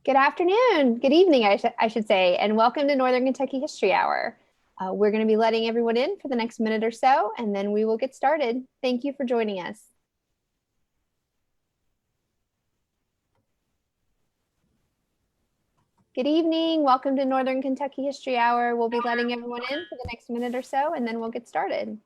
Good afternoon, good evening, I should say, and welcome to Northern Kentucky History Hour. We're going to be letting everyone in for the next minute or so, and then we will get started. Thank you for joining us. Good evening, welcome to Northern Kentucky History Hour. We'll be letting everyone in for the next minute or so, and then we'll get started.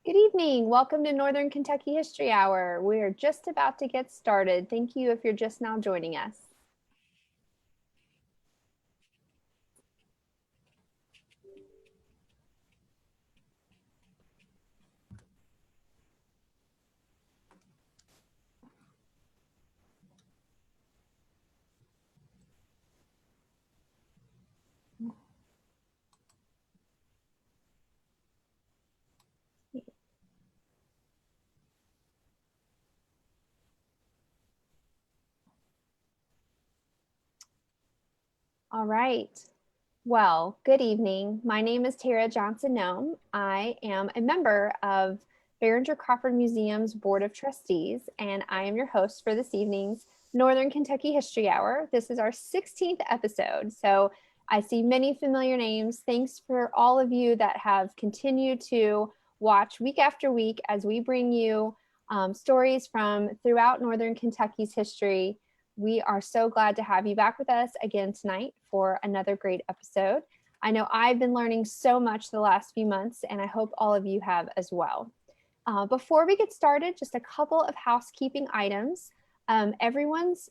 Good evening. Welcome to Northern Kentucky History Hour. We're just about to get started. Thank you if you're just now joining us. All right. Well, good evening. My name is Tara Johnson-Noem. I am a member of Behringer Crawford Museum's Board of Trustees, and I am your host for this evening's Northern Kentucky History Hour. This is our 16th episode, so I see many familiar names. Thanks for all of you that have continued to watch week after week as we bring you stories from throughout Northern Kentucky's history. We are so glad to have you back with us again tonight for another great episode. I know I've been learning so much the last few months, and I hope all of you have as well. Before we get started, just a couple of housekeeping items. Everyone's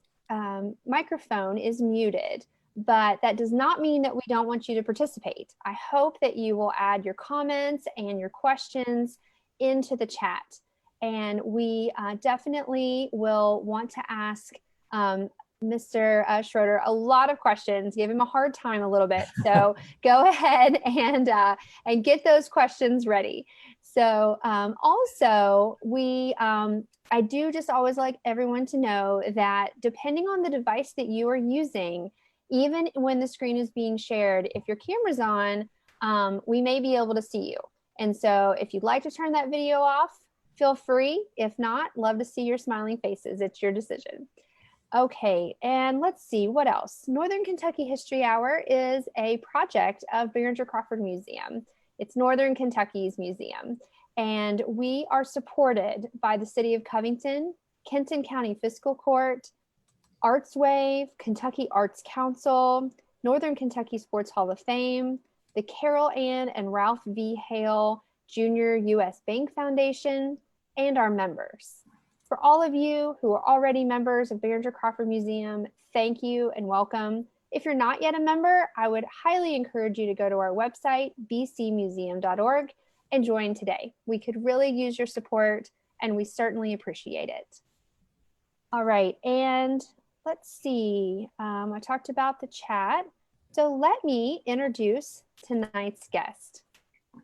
microphone is muted, but that does not mean that we don't want you to participate. I hope that you will add your comments and your questions into the chat, and we definitely will want to ask Mr. Schroeder a lot of questions, give him a hard time a little bit. So go ahead and get those questions ready. So also I do just always like everyone to know that depending on the device that you are using, even when the screen is being shared, if your camera's on, we may be able to see you. And so if you'd like to turn that video off, feel free. If not, love to see your smiling faces. It's your decision. Okay, and let's see what else. Northern Kentucky History Hour is a project of Behringer Crawford Museum. It's Northern Kentucky's museum, and we are supported by the City of Covington, Kenton County Fiscal Court, ArtsWave, Kentucky Arts Council, Northern Kentucky Sports Hall of Fame, the Carol Ann and Ralph V. Hale Jr. U.S. Bank Foundation, and our members. For all of you who are already members of Behringer Crawford Museum, thank you and welcome. If you're not yet a member, I would highly encourage you to go to our website, bcmuseum.org, and join today. We could really use your support, and we certainly appreciate it. All right, and let's see. I talked about the chat. So let me introduce tonight's guest.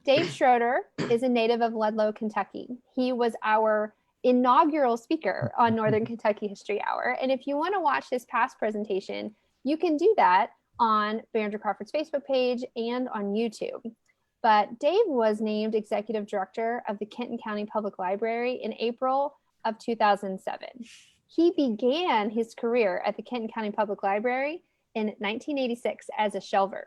Dave Schroeder is a native of Ludlow, Kentucky. He was our inaugural speaker on Northern Kentucky History Hour. And if you want to watch his past presentation, you can do that on Behringer Crawford's Facebook page and on YouTube. But Dave was named Executive Director of the Kenton County Public Library in April of 2007. He began his career at the Kenton County Public Library in 1986 as a shelver.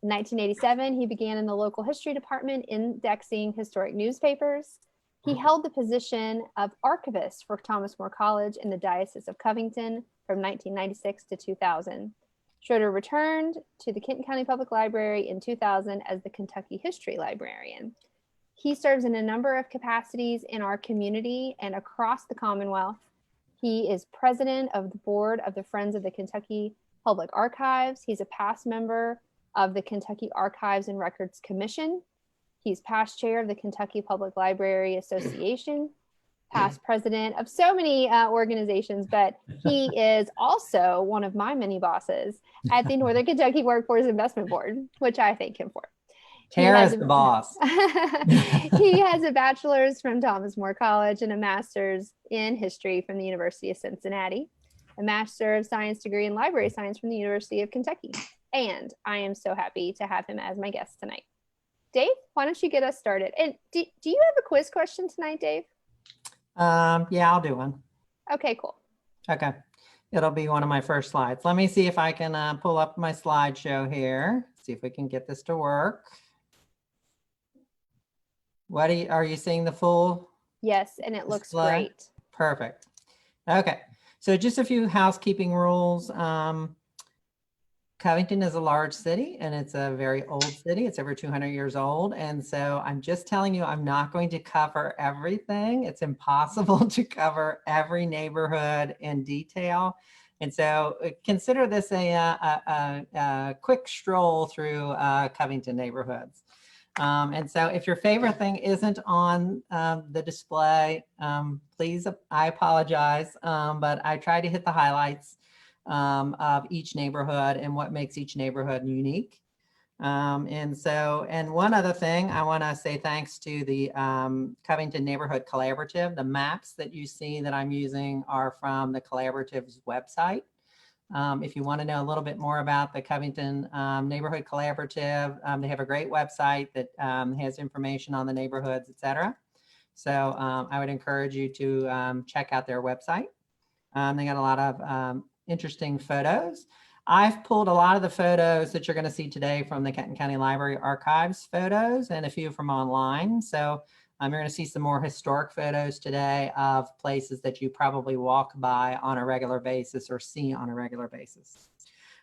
In 1987, he began in the local history department indexing historic newspapers. He held the position of archivist for Thomas More College in the Diocese of Covington from 1996 to 2000. Schroeder returned to the Kenton County Public Library in 2000 as the Kentucky History Librarian. He serves in a number of capacities in our community and across the Commonwealth. He is president of the board of the Friends of the Kentucky Public Archives. He's a past member of the Kentucky Archives and Records Commission. He's past chair of the Kentucky Public Library Association, past president of so many organizations, but he is also one of my many bosses at the Northern Kentucky Workforce Investment Board, which I thank him for. Tara's the boss. He has a bachelor's from Thomas More College and a master's in history from the University of Cincinnati, a Master of Science degree in library science from the University of Kentucky. And I am so happy to have him as my guest tonight. Dave, why don't you get us started? And do you have a quiz question tonight, Dave? Yeah, I'll do one. Okay, cool. Okay. It'll be one of my first slides. Let me see if I can pull up my slideshow here. See if we can get this to work. Are you seeing the full? Yes, and it looks display? great. Perfect. Okay. So just a few housekeeping rules. Covington is a large city and it's a very old city. It's over 200 years old. And so I'm just telling you, I'm not going to cover everything. It's impossible to cover every neighborhood in detail. And so consider this a quick stroll through Covington neighborhoods. And so if your favorite thing isn't on the display, please, I apologize, but I try to hit the highlights of each neighborhood and what makes each neighborhood unique. And one other thing, I want to say thanks to the Covington Neighborhood Collaborative. The maps that you see that I'm using are from the Collaborative's website. If you want to know a little bit more about the Covington Neighborhood Collaborative, they have a great website that has information on the neighborhoods, etc. So I would encourage you to check out their website. They got a lot of interesting photos. I've pulled a lot of the photos that you're going to see today from the Kenton County Library archives photos and a few from online. So you're going to see some more historic photos today of places that you probably walk by on a regular basis or see on a regular basis.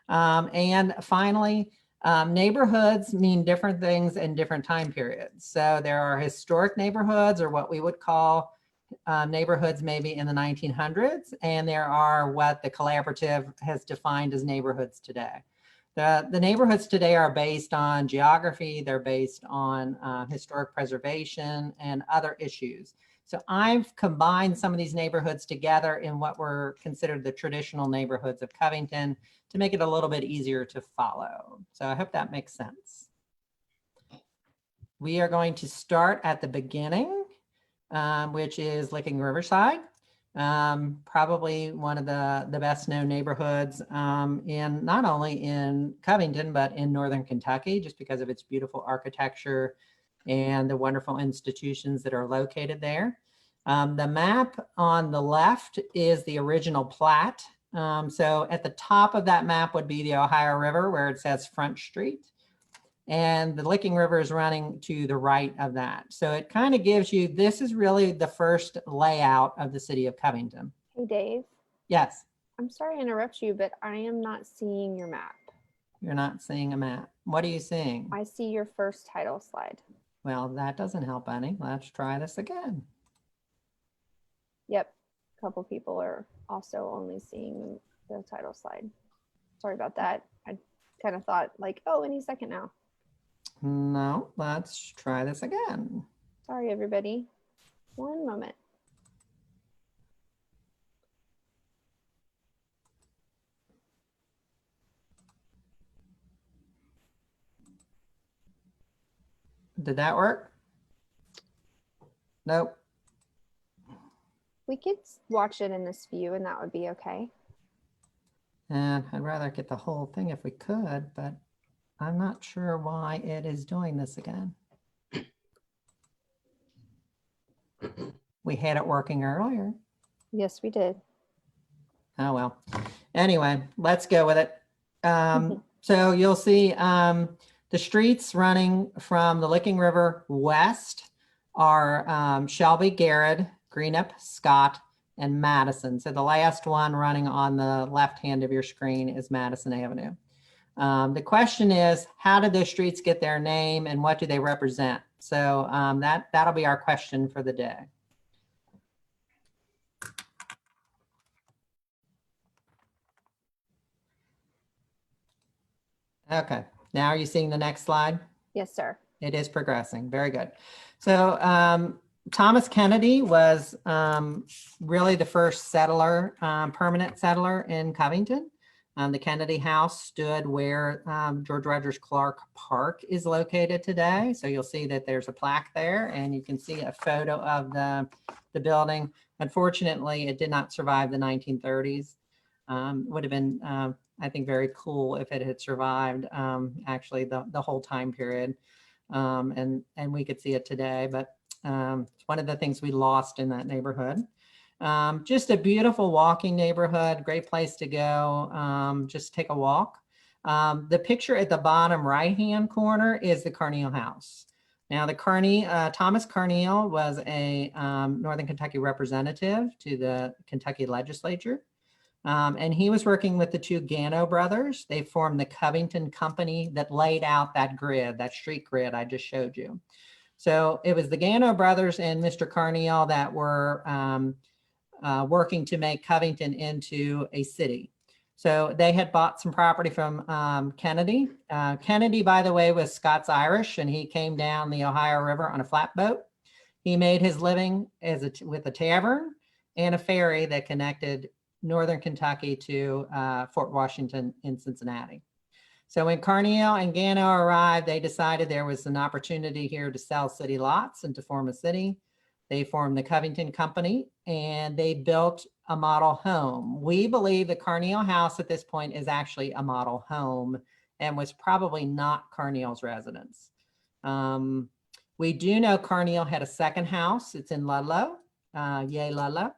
And finally, neighborhoods mean different things in different time periods. So there are historic neighborhoods, or what we would call neighborhoods maybe in the 1900s, and there are what the collaborative has defined as neighborhoods today. The neighborhoods today are based on geography, they're based on historic preservation and other issues. So I've combined some of these neighborhoods together in what were considered the traditional neighborhoods of Covington to make it a little bit easier to follow. So I hope that makes sense. We are going to start at the beginning, which is Licking Riverside. Probably one of the best known neighborhoods in not only in Covington, but in Northern Kentucky, just because of its beautiful architecture and the wonderful institutions that are located there. The map on the left is the original plat. So at the top of that map would be the Ohio River, where it says Front Street. And the Licking River is running to the right of that. So it kind of gives you, this is really the first layout of the city of Covington. Hey, Dave. Yes. I'm sorry to interrupt you, but I am not seeing your map. You're not seeing a map. What are you seeing? I see your first title slide. Well, that doesn't help any. Let's try this again. Yep. A couple people are also only seeing the title slide. Sorry about that. I kind of thought like, oh, any second now. No, let's try this again. Sorry, everybody. One moment. Did that work? Nope. We could watch it in this view and that would be okay. And I'd rather get the whole thing if we could, but I'm not sure why it is doing this again. We had it working earlier. Yes, we did. Oh, well. Anyway, let's go with it. So you'll see the streets running from the Licking River west are Shelby, Garrett, Greenup, Scott, and Madison. So the last one running on the left hand of your screen is Madison Avenue. The question is, how did those streets get their name and what do they represent? So that'll be our question for the day. Okay, now are you seeing the next slide? Yes, sir. It is progressing, very good. So Thomas Kennedy was really the first settler, permanent settler in Covington. The Kennedy House stood where George Rogers Clark Park is located today. So you'll see that there's a plaque there, and you can see a photo of the building. Unfortunately, it did not survive the 1930s. Would have been, I think, very cool if it had survived actually the whole time period. And we could see it today, but it's one of the things we lost in that neighborhood. Just a beautiful walking neighborhood, great place to go, just take a walk. The picture at the bottom right-hand corner is the Carneal House. Now Thomas Carneal was a Northern Kentucky representative to the Kentucky legislature. And he was working with the two Gano brothers. They formed the Covington Company that laid out that grid, that street grid I just showed you. So it was the Gano brothers and Mr. Carneal that were working to make Covington into a city. So they had bought some property from Kennedy. Kennedy, by the way, was Scots-Irish, and he came down the Ohio River on a flatboat. He made his living with a tavern and a ferry that connected Northern Kentucky to Fort Washington in Cincinnati. So when Carneal and Gano arrived, they decided there was an opportunity here to sell city lots and to form a city. They formed the Covington Company, and they built a model home. We believe the Carneal House at this point is actually a model home and was probably not Carneal's residence. We do know Carneal had a second house. It's in Ludlow, yay Ludlow.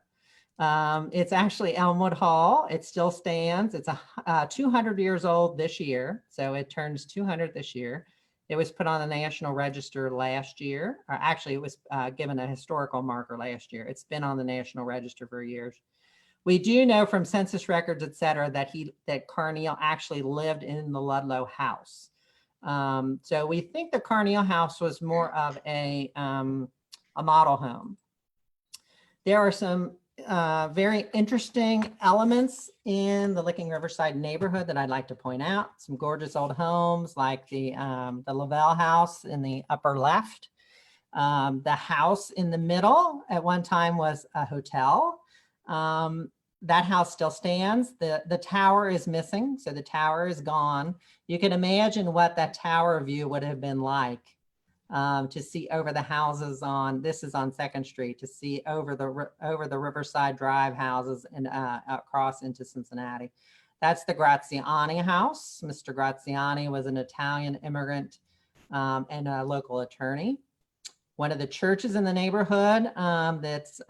It's actually Elmwood Hall. It still stands. It's 200 years old this year, so it turns 200 this year. It was put on the National Register last year, or actually it was given a historical marker last year. It's been on the National Register for years. We do know from census records, et cetera, that Carneal actually lived in the Ludlow house. So we think the Carneal House was more of a model home. There are some very interesting elements in the Licking Riverside neighborhood that I'd like to point out. Some gorgeous old homes like the Lavelle House in the upper left. The house in the middle at one time was a hotel. That house still stands. The tower is missing, so the tower is gone. You can imagine what that tower view would have been like to see over the houses this is on 2nd Street, to see over the Riverside Drive houses and across into Cincinnati. That's the Graziani House. Mr. Graziani was an Italian immigrant and a local attorney. One of the churches in the neighborhood that's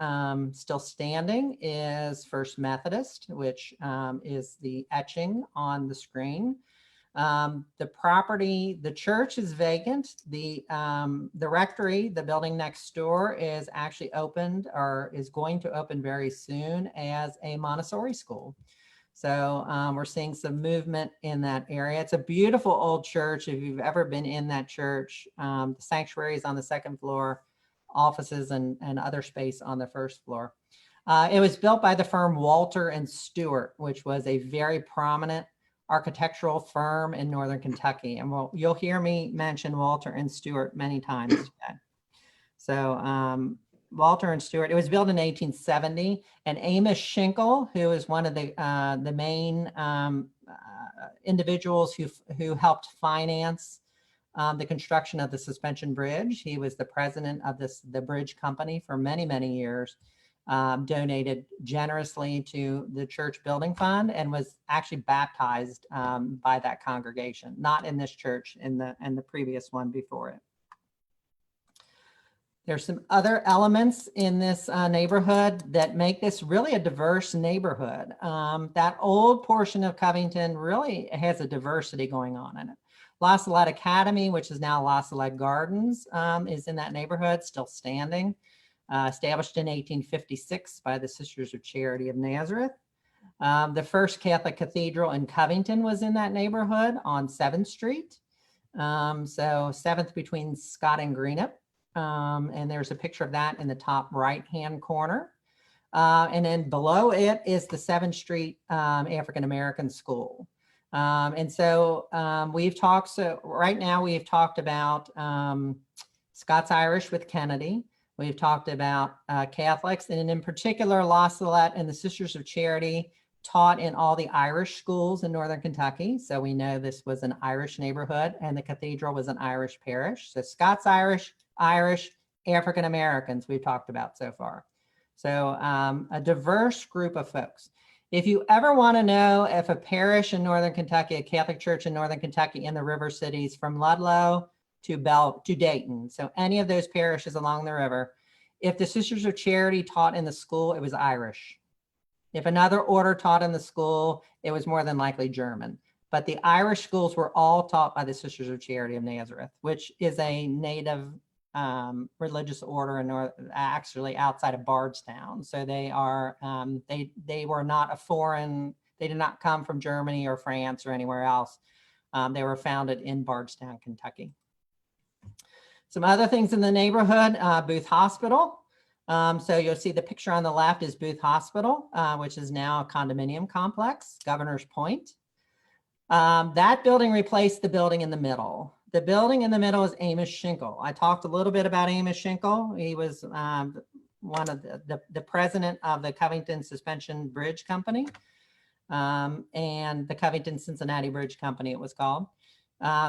still standing is First Methodist, which is the etching on the screen. The church is vacant. The rectory, the building next door, is actually opened or is going to open very soon as a Montessori school. So we're seeing some movement in that area. It's a beautiful old church. If you've ever been in that church, the sanctuary is on the 2nd floor, offices and other space on the 1st floor. It was built by the firm Walter and Stewart, which was a very prominent architectural firm in Northern Kentucky. And you'll hear me mention Walter and Stewart many times today. So Walter and Stewart, it was built in 1870, and Amos Schinkel, who is one of the main individuals who helped finance the construction of the suspension bridge. He was the president of the bridge company for many, many years. Donated generously to the church building fund and was actually baptized by that congregation, not in this church, in the previous one before it. There's some other elements in this neighborhood that make this really a diverse neighborhood. That old portion of Covington really has a diversity going on in it. La Salette Academy, which is now La Salette Gardens, is in that neighborhood, still standing. Established in 1856 by the Sisters of Charity of Nazareth. The first Catholic cathedral in Covington was in that neighborhood on 7th Street. So 7th between Scott and Greenup. And there's a picture of that in the top right-hand corner. And then below it is the 7th Street African-American School. And so right now we've talked about Scots-Irish with Kennedy. We've talked about Catholics, and in particular, La Salette and the Sisters of Charity taught in all the Irish schools in Northern Kentucky. So we know this was an Irish neighborhood, and the cathedral was an Irish parish. So Scots Irish, Irish, African Americans we've talked about so far. So a diverse group of folks. If you ever want to know if a parish in Northern Kentucky, a Catholic church in Northern Kentucky in the river cities from Ludlow to Dayton, so any of those parishes along the river, if the Sisters of Charity taught in the school, it was Irish. If another order taught in the school, it was more than likely German. But the Irish schools were all taught by the Sisters of Charity of Nazareth, which is a native religious order in actually outside of Bardstown. So they are they were not a foreign. They did not come from Germany or France or anywhere else. They were founded in Bardstown, Kentucky. Some other things in the neighborhood: Booth Hospital. So you'll see the picture on the left is Booth Hospital, which is now a condominium complex, Governor's Point. That building replaced the building in the middle. The building in the middle is Amos Schinkel. I talked a little bit about Amos Schinkel. He was one of the president of the Covington Suspension Bridge Company and the Covington Cincinnati Bridge Company, it was called.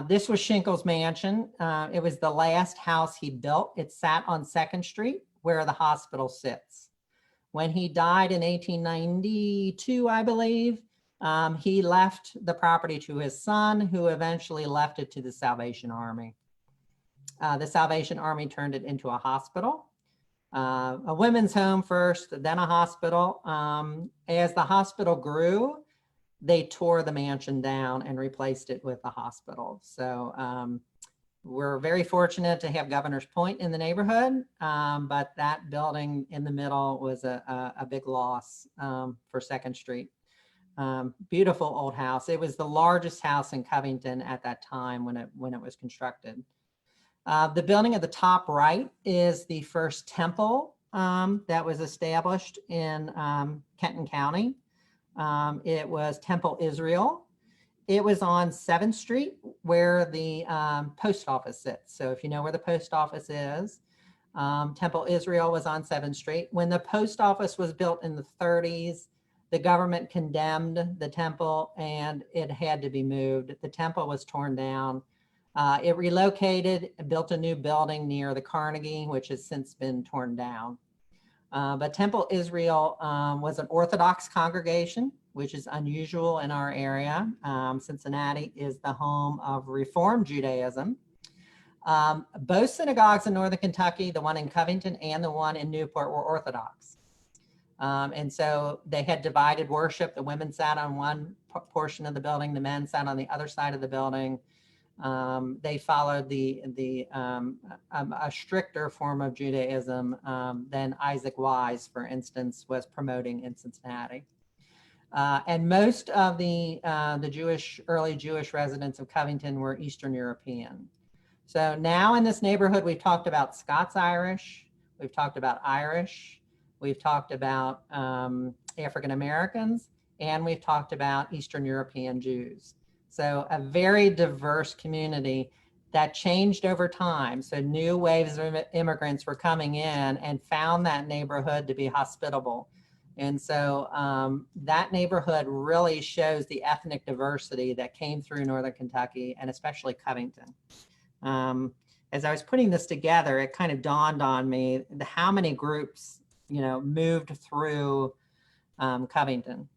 This was Schinkel's mansion. It was the last house he built. It sat on 2nd Street, where the hospital sits. When he died in 1892, I believe, he left the property to his son, who eventually left it to the Salvation Army. The Salvation Army turned it into a hospital, a women's home first, then a hospital. As the hospital grew, they tore the mansion down and replaced it with a hospital. So we're very fortunate to have Governor's Point in the neighborhood, but that building in the middle was a big loss for 2nd Street. Beautiful old house. It was the largest house in Covington at that time when it was constructed. The building at the top right is the first temple that was established in Kenton County. It was Temple Israel. It was on 7th Street where the post office sits. So if you know where the post office is, Temple Israel was on 7th Street. When the post office was built in the 30s, the government condemned the temple and it had to be moved. The temple was torn down. It relocated, built a new building near the Carnegie, which has since been torn down. But Temple Israel was an Orthodox congregation, which is unusual in our area. Cincinnati is the home of Reform Judaism. Both synagogues in Northern Kentucky, the one in Covington and the one in Newport, were Orthodox. And so they had divided worship. The women sat on one portion of the building, the men sat on the other side of the building. They followed a stricter form of Judaism than Isaac Wise, for instance, was promoting in Cincinnati. And most of the early Jewish residents of Covington were Eastern European. So now in this neighborhood, we've talked about Scots Irish, we've talked about Irish, we've talked about African Americans, and we've talked about Eastern European Jews. So a very diverse community that changed over time. So new waves of immigrants were coming in and found that neighborhood to be hospitable. And so that neighborhood really shows the ethnic diversity that came through Northern Kentucky and especially Covington. As I was putting this together, it kind of dawned on me how many groups, moved through Covington.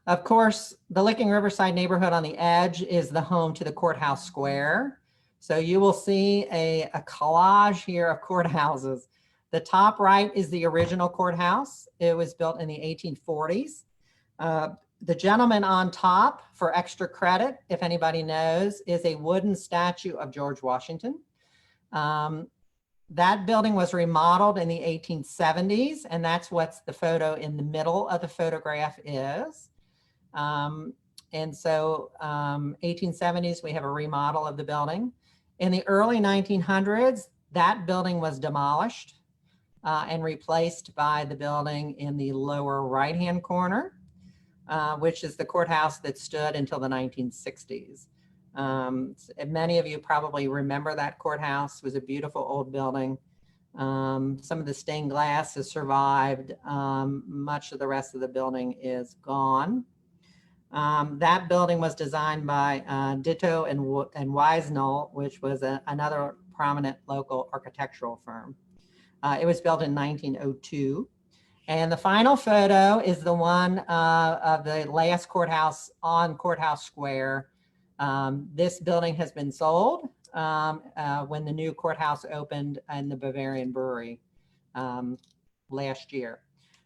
Of course, the Licking Riverside neighborhood on the edge is the home to the Courthouse Square. So you will see a collage here of courthouses. The top right is the original courthouse. It was built in the 1840s. The gentleman on top, for extra credit, if anybody knows, is a wooden statue of George Washington. That building was remodeled in the 1870s, and that's what the photo in the middle of the photograph is. And so 1870s, we have a remodel of the building. In the early 1900s, that building was demolished and replaced by the building in the lower right-hand corner, which is the courthouse that stood until the 1960s. Many of you probably remember that courthouse. It was a beautiful old building. Some of the stained glass has survived. Much of the rest of the building is gone. That building was designed by Ditto and Wiesnall, which was another prominent local architectural firm. It was built in 1902. And the final photo is the one of the last courthouse on Courthouse Square. This building has been sold when the new courthouse opened in the Bavarian Brewery last year.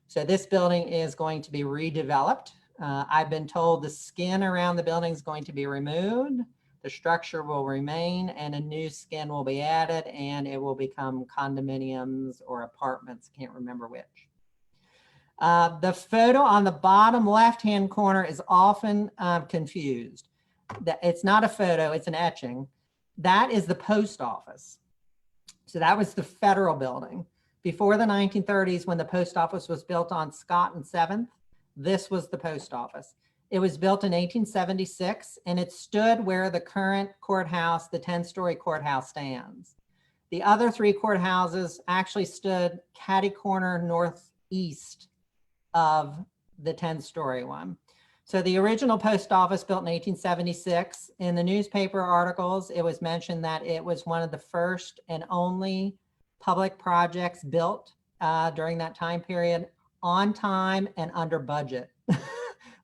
So this building is going to be redeveloped. I've been told the skin around the building is going to be removed. The structure will remain and a new skin will be added and it will become condominiums or apartments. Can't remember which. The photo on the bottom left-hand corner is often confused. It's not a photo, it's an etching. That is the post office. So that was the federal building. Before the 1930s, when the post office was built on Scott and 7th, this was the post office. It was built in 1876 and it stood where the current courthouse, the 10-story courthouse stands. The other 3 courthouses actually stood catty corner northeast of the 10-story one. So the original post office built in 1876, in the newspaper articles, it was mentioned that it was one of the first and only public projects built during that time period on time and under budget.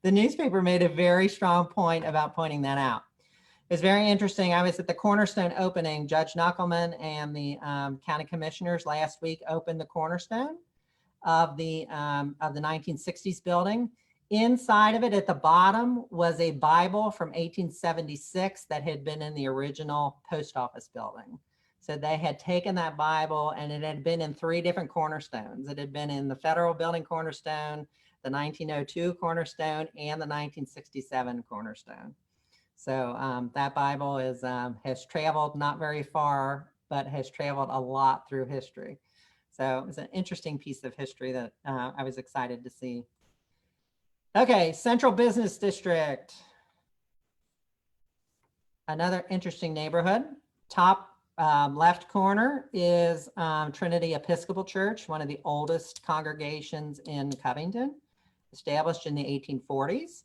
The newspaper made a very strong point about pointing that out. It's very interesting. I was at the Cornerstone opening. Judge Knuckleman and the county commissioners last week opened the Cornerstone of the 1960s building. Inside of it at the bottom was a Bible from 1876 that had been in the original post office building. So they had taken that Bible and it had been in 3 different cornerstones. It had been in the federal building cornerstone, the 1902 cornerstone, and the 1967 cornerstone. So that Bible is, has traveled not very far, but has traveled a lot through history. So it's an interesting piece of history that I was excited to see. Okay, Central Business District. Another interesting neighborhood. Top left corner is Trinity Episcopal Church, one of the oldest congregations in Covington, established in the 1840s.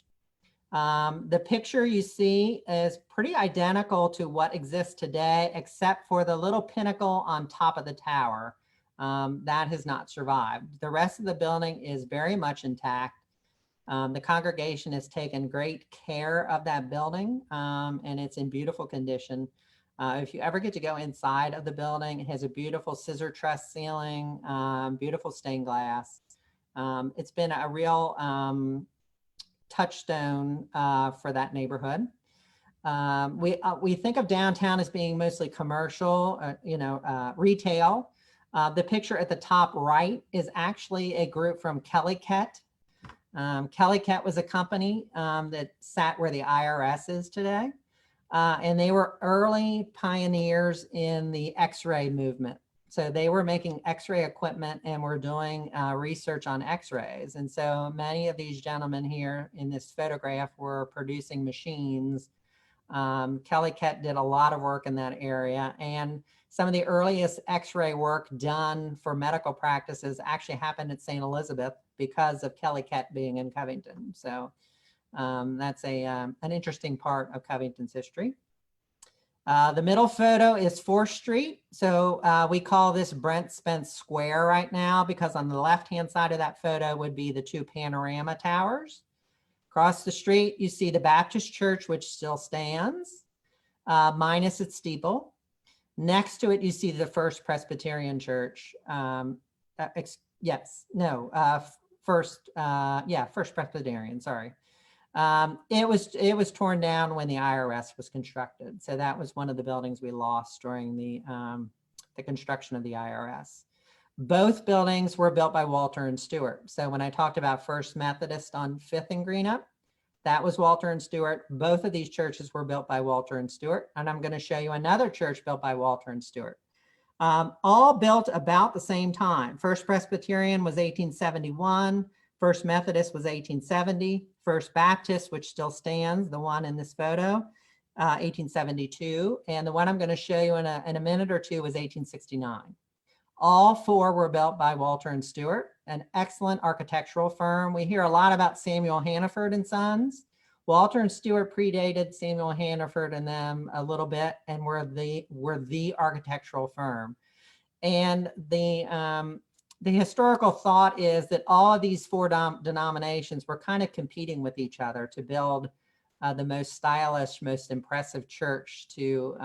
The picture you see is pretty identical to what exists today, except for the little pinnacle on top of the tower. That has not survived. The rest of the building is very much intact. The congregation has taken great care of that building and it's in beautiful condition. If you ever get to go inside of the building, it has a beautiful scissor truss ceiling, beautiful stained glass. It's been a real touchstone for that neighborhood. We think of downtown as being mostly commercial, retail. The picture at the top right is actually a group from Kellyket. Kellyket was a company that sat where the IRS is today. And they were early pioneers in the X-ray movement. So they were making X-ray equipment and were doing research on X-rays. And so many of these gentlemen here in this photograph were producing machines. Kellyket did a lot of work in that area. And some of the earliest X-ray work done for medical practices actually happened at St. Elizabeth because of Kellyket being in Covington. So that's an interesting part of Covington's history. The middle photo is 4th Street. So we call this Brent Spence Square right now because on the left-hand side of that photo would be the 2 panorama towers. Across the street, you see the Baptist Church, which still stands, minus its steeple. Next to it, you see the First Presbyterian Church. First Presbyterian, sorry. It was torn down when the IRS was constructed. So that was one of the buildings we lost during the construction of the IRS. Both buildings were built by Walter and Stewart. So when I talked about First Methodist on 5th and Greenup, that was Walter and Stewart. Both of these churches were built by Walter and Stewart. And I'm going to show you another church built by Walter and Stewart. All built about the same time. First Presbyterian was 1871. First Methodist was 1870. First Baptist, which still stands, the one in this photo, 1872. And the one I'm going to show you in a minute or two was 1869. All 4 were built by Walter and Stewart, an excellent architectural firm. We hear a lot about Samuel Hannaford and Sons. Walter and Stewart predated Samuel Hannaford and them a little bit, and were the architectural firm. And the historical thought is that all of these 4 denominations were kind of competing with each other to build the most stylish, most impressive church to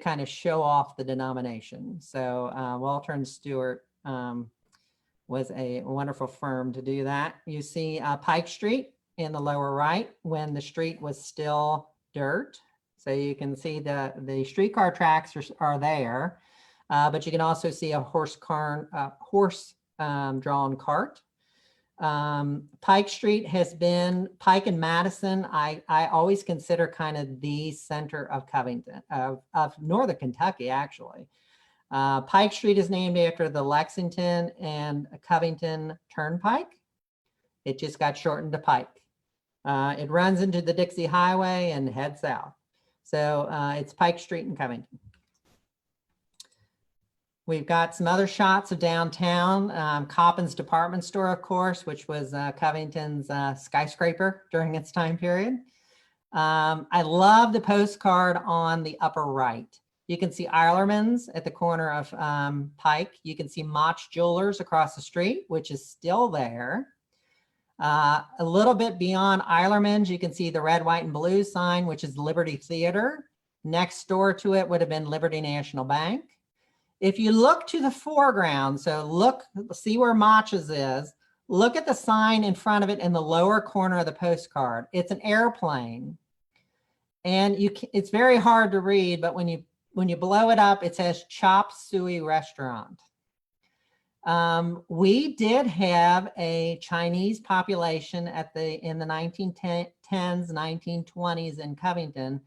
kind of show off the denomination. So Walter and Stewart was a wonderful firm to do that. You see Pike Street in the lower right when the street was still dirt. So you can see the streetcar tracks are there, but you can also see a horse-drawn cart. Pike Street has been, Pike and Madison, I always consider kind of the center of Covington, of Northern Kentucky, actually. Pike Street is named after the Lexington and Covington Turnpike. It just got shortened to Pike. It runs into the Dixie Highway and heads south. So it's Pike Street in Covington. We've got some other shots of downtown. Coppin's Department Store, of course, which was Covington's skyscraper during its time period. I love the postcard on the upper right. You can see Eilerman's at the corner of Pike. You can see Mach Jewelers across the street, which is still there. A little bit beyond Eilerman's, you can see the red, white, and blue sign, which is Liberty Theater. Next door to it would have been Liberty National Bank. If you look to the foreground, so look, see where Mach's is, look at the sign in front of it in the lower corner of the postcard. It's an airplane. And it's very hard to read, but when you blow it up, it says Chop Suey Restaurant. We did have a Chinese population in the 1910s, 1920s in Covington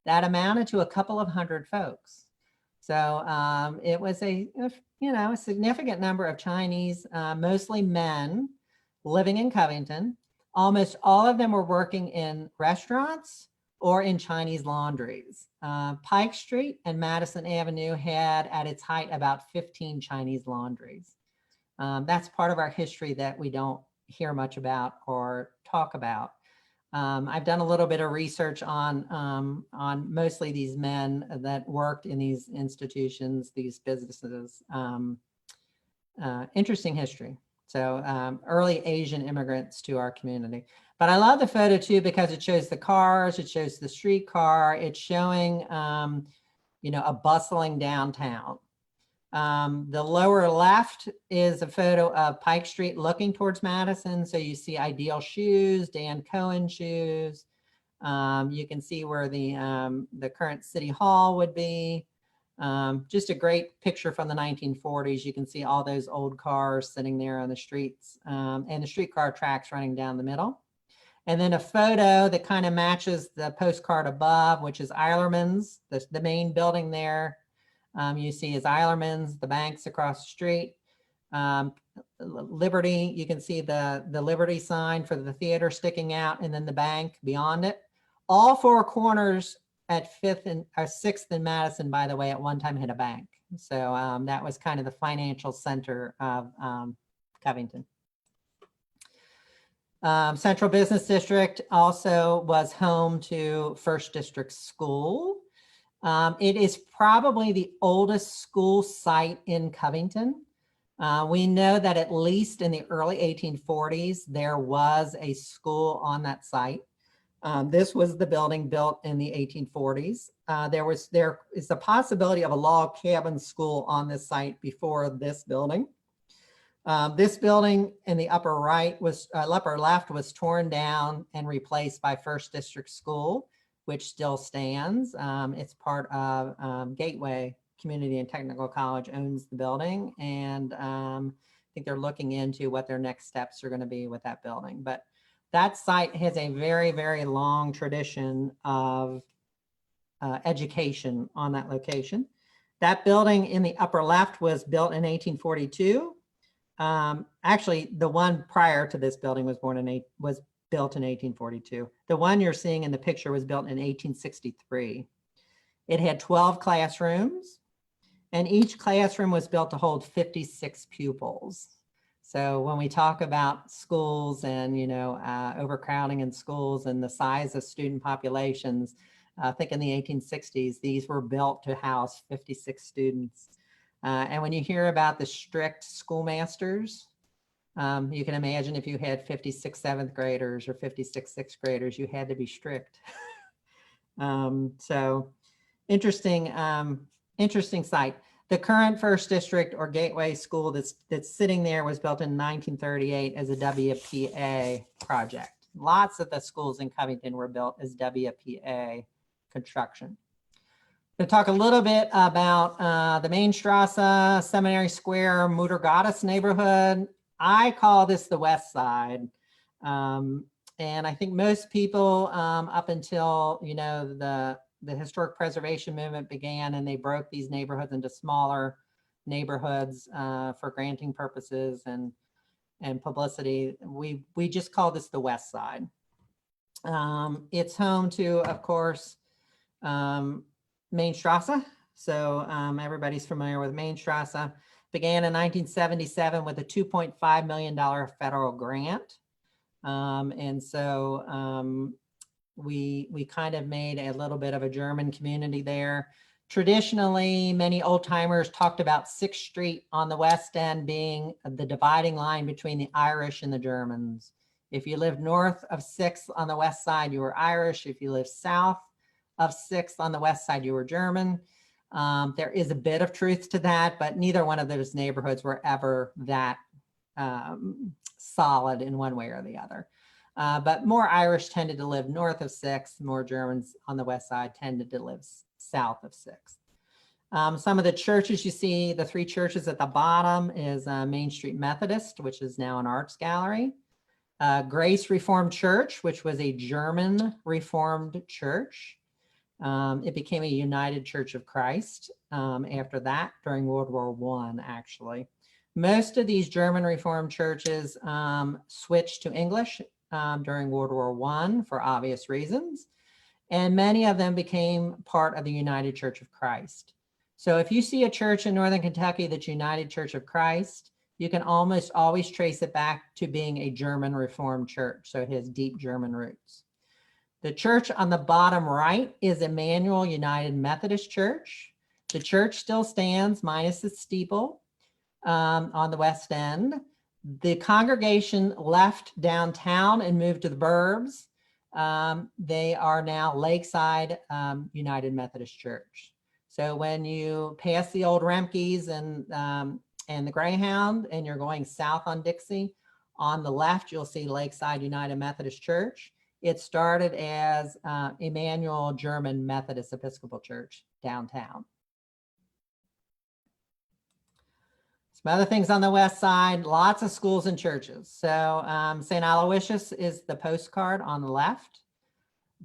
that amounted to a couple of hundred folks. So it was a significant number of Chinese, mostly men, living in Covington. Almost all of them were working in restaurants or in Chinese laundries. Pike Street and Madison Avenue had at its height about 15 Chinese laundries. That's part of our history that we don't hear much about or talk about. I've done a little bit of research on mostly these men that worked in these institutions, these businesses. Interesting history. So early Asian immigrants to our community. But I love the photo too because it shows the cars, it shows the streetcar, it's showing a bustling downtown. The lower left is a photo of Pike Street looking towards Madison. So you see Ideal Shoes, Dan Cohen shoes. You can see where the current City Hall would be. Just a great picture from the 1940s. You can see all those old cars sitting there on the streets and the streetcar tracks running down the middle. And then a photo that kind of matches the postcard above, which is Eilerman's, the main building there. You see is Eilerman's, the banks across the street. Liberty, you can see the Liberty sign for the theater sticking out, and then the bank beyond it. All 4 corners at 5th and 6th and Madison, by the way, at one time had a bank. So that was kind of the financial center of Covington. Central Business District also was home to First District School. It is probably the oldest school site in Covington. We know that at least in the early 1840s, there was a school on that site. This was the building built in the 1840s. There is a possibility of a log cabin school on this site before this building. This building in the upper left was torn down and replaced by First District School, which still stands. It's part of Gateway Community and Technical College owns the building. And I think they're looking into what their next steps are going to be with that building. But that site has a very, very long tradition of education on that location. That building in the upper left was built in 1842. Actually, the one prior to this building was built in 1842. The one you're seeing in the picture was built in 1863. It had 12 classrooms. And each classroom was built to hold 56 pupils. So when we talk about schools and, overcrowding in schools and the size of student populations, I think in the 1860s, these were built to house 56 students. And when you hear about the strict schoolmasters, you can imagine if you had 56 seventh graders or 56 sixth graders, you had to be strict. So interesting, interesting site. The current First District or Gateway School that's sitting there was built in 1938 as a WPA project. Lots of the schools in Covington were built as WPA construction. We'll talk a little bit about the Main Strasse, Seminary Square, Muttergottes neighborhood. I call this the West Side. And I think most people up until, the historic preservation movement began and they broke these neighborhoods into smaller neighborhoods for granting purposes and publicity. We just call this the West Side. It's home to, of course, Main Strasse. So everybody's familiar with Main Strasse. Began in 1977 with a $2.5 million federal grant. And so we kind of made a little bit of a German community there. Traditionally, many old timers talked about 6th Street on the West End being the dividing line between the Irish and the Germans. If you lived north of 6th on the West Side, you were Irish. If you lived south of 6th on the West Side, you were German. There is a bit of truth to that, but neither one of those neighborhoods were ever that solid in one way or the other. But more Irish tended to live north of 6th, more Germans on the West Side tended to live south of 6th. Some of the churches you see, the 3 churches at the bottom is Main Street Methodist, which is now an arts gallery. Grace Reformed Church, which was a German Reformed church. It became a United Church of Christ after that during World War I, actually. Most of these German Reformed churches switched to English during World War I for obvious reasons. And many of them became part of the United Church of Christ. So if you see a church in Northern Kentucky that's United Church of Christ, you can almost always trace it back to being a German Reformed church. So it has deep German roots. The church on the bottom right is Emmanuel United Methodist Church. The church still stands minus the steeple on the West End. The congregation left downtown and moved to the burbs. They are now Lakeside United Methodist Church. So when you pass the old Remkes and the Greyhound and you're going south on Dixie, on the left, you'll see Lakeside United Methodist Church. It started as Emmanuel German Methodist Episcopal Church downtown. Some other things on the West Side, lots of schools and churches. So St. Aloysius is the postcard on the left.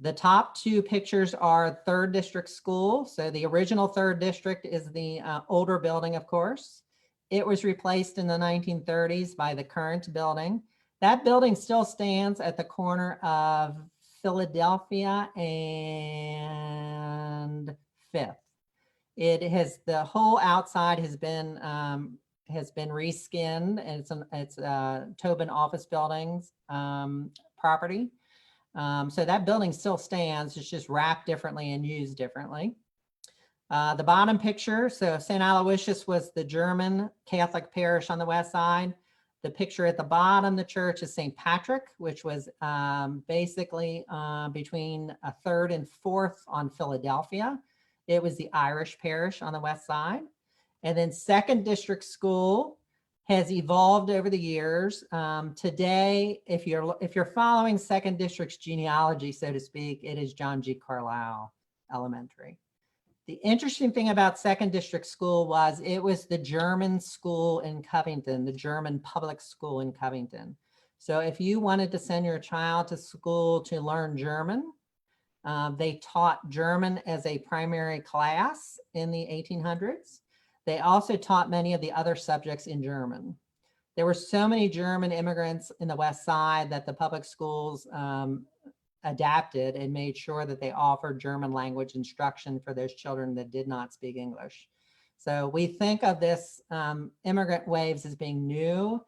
The top 2 pictures are 3rd District School. So the original 3rd District is the older building, of course. It was replaced in the 1930s by the current building. That building still stands at the corner of Philadelphia and 5th. It has, the whole outside has been reskinned, and it's Tobin Office Buildings property. So that building still stands. It's just wrapped differently and used differently. The bottom picture, so St. Aloysius was the German Catholic parish on the West Side. The picture at the bottom, the church, is St. Patrick, which was basically between 3rd and 4th on Philadelphia. It was the Irish parish on the West Side. And then 2nd District School has evolved over the years. Today, if you're following 2nd District's genealogy, so to speak, it is John G. Carlisle Elementary. The interesting thing about 2nd District School was it was the German school in Covington, the German public school in Covington. So if you wanted to send your child to school to learn German, they taught German as a primary class in the 1800s. They also taught many of the other subjects in German. There were so many German immigrants in the West Side that the public schools adapted and made sure that they offered German language instruction for those children that did not speak English. So we think of this immigrant waves as being new.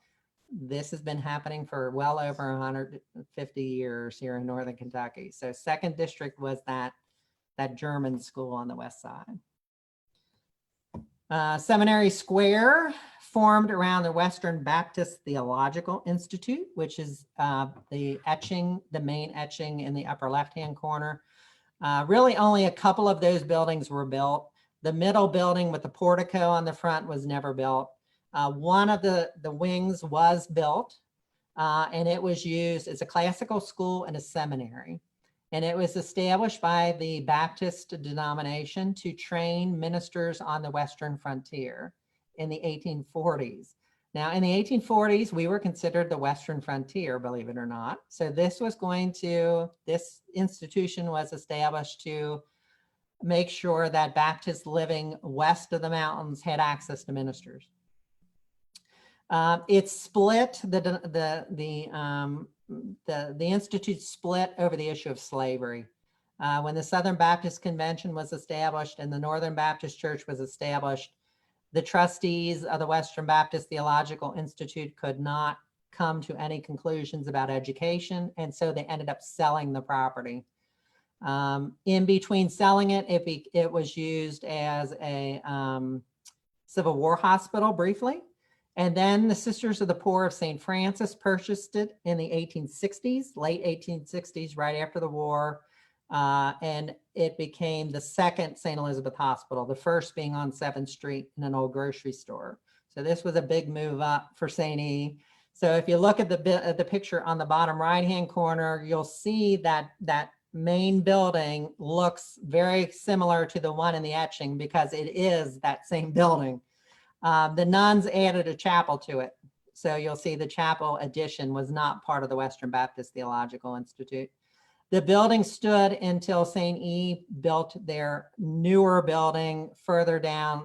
This has been happening for well over 150 years here in Northern Kentucky. So 2nd District was that German school on the west side. Seminary Square formed around the Western Baptist Theological Institute, which is the main etching in the upper left-hand corner. Really only a couple of those buildings were built. The middle building with the portico on the front was never built. One of the wings was built, and it was used as a classical school and a seminary. And it was established by the Baptist denomination to train ministers on the Western frontier in the 1840s. Now, in the 1840s, we were considered the Western frontier, believe it or not. So this institution was established to make sure that Baptists living west of the mountains had access to ministers. It split, the Institute split over the issue of slavery. When the Southern Baptist Convention was established and the Northern Baptist Church was established, the trustees of the Western Baptist Theological Institute could not come to any conclusions about education, and so they ended up selling the property. In between selling it, it was used as a Civil War hospital briefly. And then the Sisters of the Poor of St. Francis purchased it in the 1860s, late 1860s, right after the war. And it became the second St. Elizabeth Hospital, the first being on 7th Street in an old grocery store. So this was a big move up for St. E. So if you look at the picture on the bottom right-hand corner, you'll see that main building looks very similar to the one in the etching because it is that same building. The nuns added a chapel to it. So you'll see the chapel addition was not part of the Western Baptist Theological Institute. The building stood until St. E built their newer building further down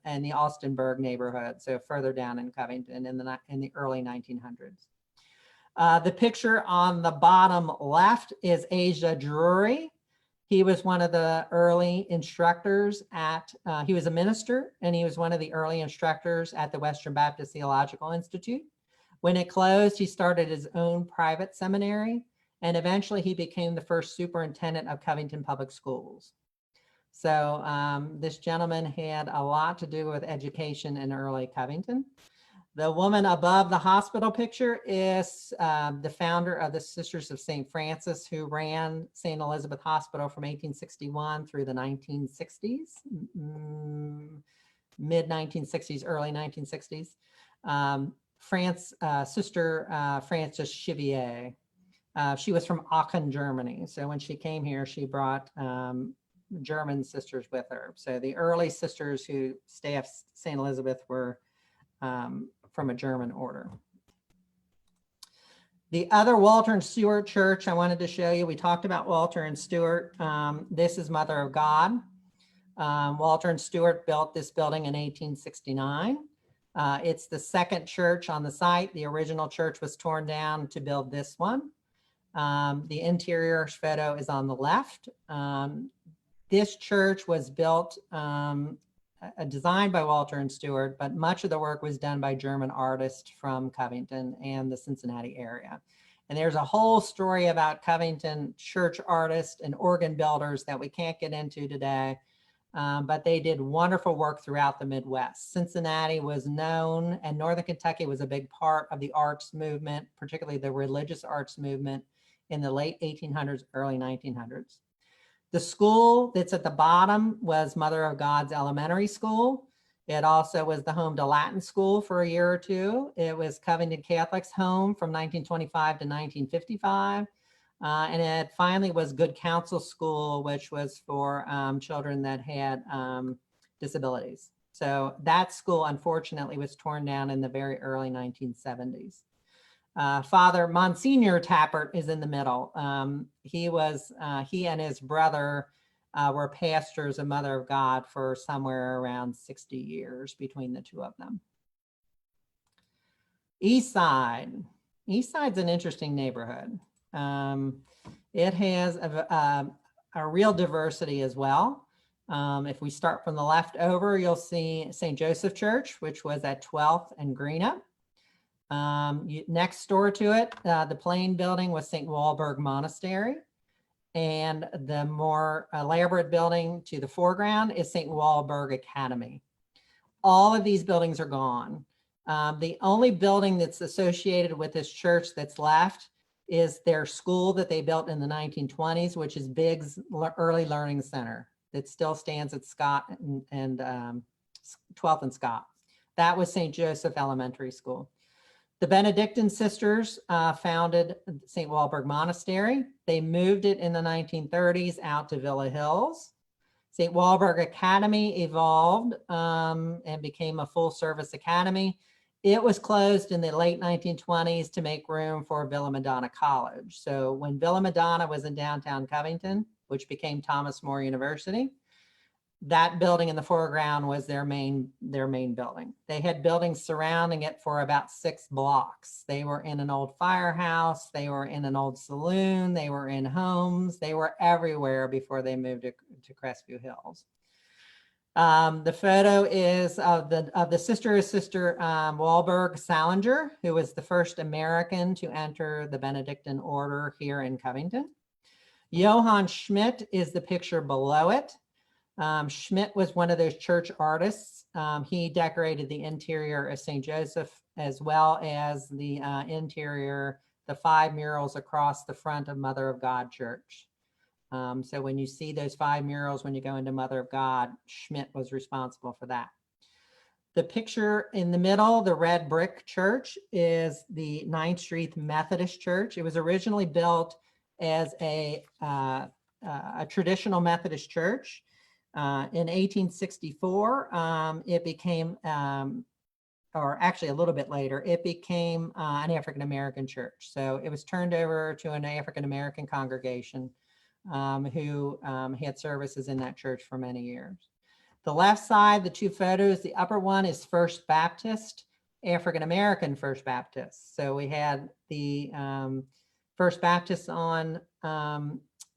in the Alstenburg neighborhood, so further down in Covington in the early 1900s. The picture on the bottom left is Asa Drury. He was one of the early instructors he was a minister, and he was one of the early instructors at the Western Baptist Theological Institute. When it closed, he started his own private seminary, and eventually he became the first superintendent of Covington Public Schools. So this gentleman had a lot to do with education in early Covington. The woman above the hospital picture is the founder of the Sisters of St. Francis, who ran St. Elizabeth Hospital from 1861 through the 1960s, mid 1960s, early 1960s. Sister Frances Chivier. She was from Aachen, Germany. So when she came here, she brought German sisters with her. So the early sisters who staffed St. Elizabeth were from a German order. The other Walter and Stewart Church I wanted to show you, we talked about Walter and Stewart. This is Mother of God. Walter and Stewart built this building in 1869. It's the second church on the site. The original church was torn down to build this one. The interior photo is on the left. This church was built, designed by Walter and Stewart, but much of the work was done by German artists from Covington and the Cincinnati area. And there's a whole story about Covington church artists and organ builders that we can't get into today, but they did wonderful work throughout the Midwest. Cincinnati was known, and Northern Kentucky was a big part of the arts movement, particularly the religious arts movement in the late 1800s, early 1900s. The school that's at the bottom was Mother of God's Elementary School. It also was the home to Latin School for a year or two. It was Covington Catholic's home from 1925 to 1955. And it finally was Good Counsel School, which was for children that had disabilities. So that school, unfortunately, was torn down in the very early 1970s. Father Monsignor Tappert is in the middle. He and his brother were pastors of Mother of God for somewhere around 60 years between the two of them. Eastside. Eastside's an interesting neighborhood. It has a real diversity as well. If we start from the left over, you'll see St. Joseph Church, which was at 12th and Greenup. Next door to it, the plain building was St. Wahlberg Monastery. And the more elaborate building to the foreground is St. Wahlberg Academy. All of these buildings are gone. The only building that's associated with this church that's left is their school that they built in the 1920s, which is Biggs Early Learning Center that still stands at Scott and 12th and Scott. That was St. Joseph Elementary School. The Benedictine sisters founded St. Wahlberg Monastery. They moved it in the 1930s out to Villa Hills. St. Wahlberg Academy evolved and became a full-service academy. It was closed in the late 1920s to make room for Villa Madonna College. So when Villa Madonna was in downtown Covington, which became Thomas More University, that building in the foreground was their main building. They had buildings surrounding it for about 6 blocks. They were in an old firehouse. They were in an old saloon. They were in homes. They were everywhere before they moved to Crestview Hills. The photo is of the sister Wahlberg Salinger, who was the first American to enter the Benedictine order here in Covington. Johann Schmidt is the picture below it. Schmidt was one of those church artists. He decorated the interior of St. Joseph as well as the interior, the 5 murals across the front of Mother of God Church. So when you see those 5 murals when you go into Mother of God, Schmidt was responsible for that. The picture in the middle, the red brick church, is the 9th Street Methodist Church. It was originally built as a traditional Methodist church. In 1864, it became, or actually a little bit later, it became an African-American church. So it was turned over to an African-American congregation who had services in that church for many years. The left side, the 2 photos, the upper one is First Baptist, African-American First Baptist. So we had the First Baptist on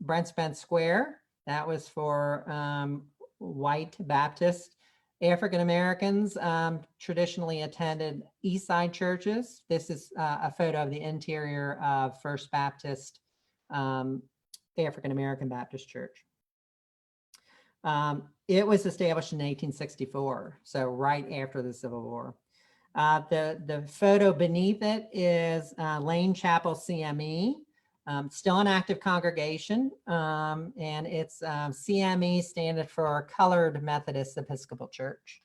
Brent Spence Square. That was for white Baptist. African Americans traditionally attended East Side churches. This is a photo of the interior of First Baptist African American Baptist Church. It was established in 1864, so right after the Civil War. The photo beneath it is Lane Chapel CME. Still an active congregation, and it's CME standing for Colored Methodist Episcopal Church.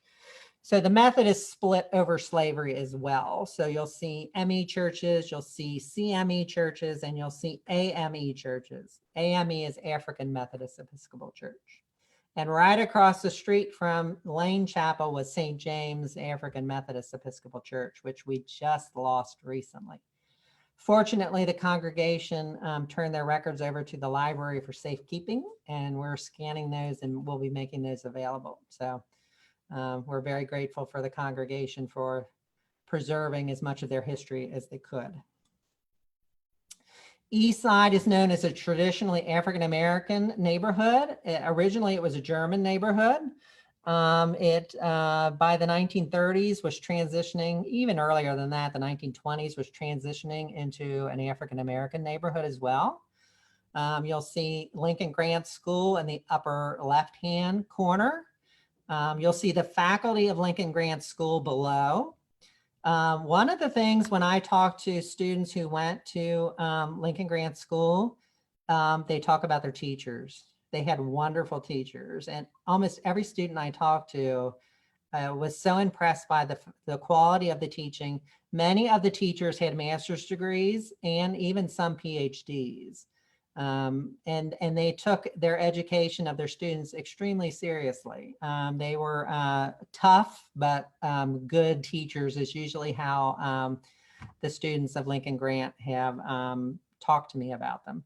So the Methodists split over slavery as well. So you'll see ME churches, you'll see CME churches, and you'll see AME churches. AME is African Methodist Episcopal Church. And right across the street from Lane Chapel was St. James African Methodist Episcopal Church, which we just lost recently. Fortunately, the congregation turned their records over to the library for safekeeping, and we're scanning those and we'll be making those available. So we're very grateful for the congregation for preserving as much of their history as they could. East Side is known as a traditionally African-American neighborhood. Originally, it was a German neighborhood. By the 1930s was transitioning, even earlier than that, the 1920s was transitioning into an African-American neighborhood as well. You'll see Lincoln Grant School in the upper left-hand corner. You'll see the faculty of Lincoln Grant School below. One of the things when I talk to students who went to Lincoln Grant School, they talk about their teachers. They had wonderful teachers, and almost every student I talked to was so impressed by the quality of the teaching. Many of the teachers had master's degrees and even some PhDs. And they took their education of their students extremely seriously. They were tough, but good teachers is usually how the students of Lincoln Grant have talked to me about them.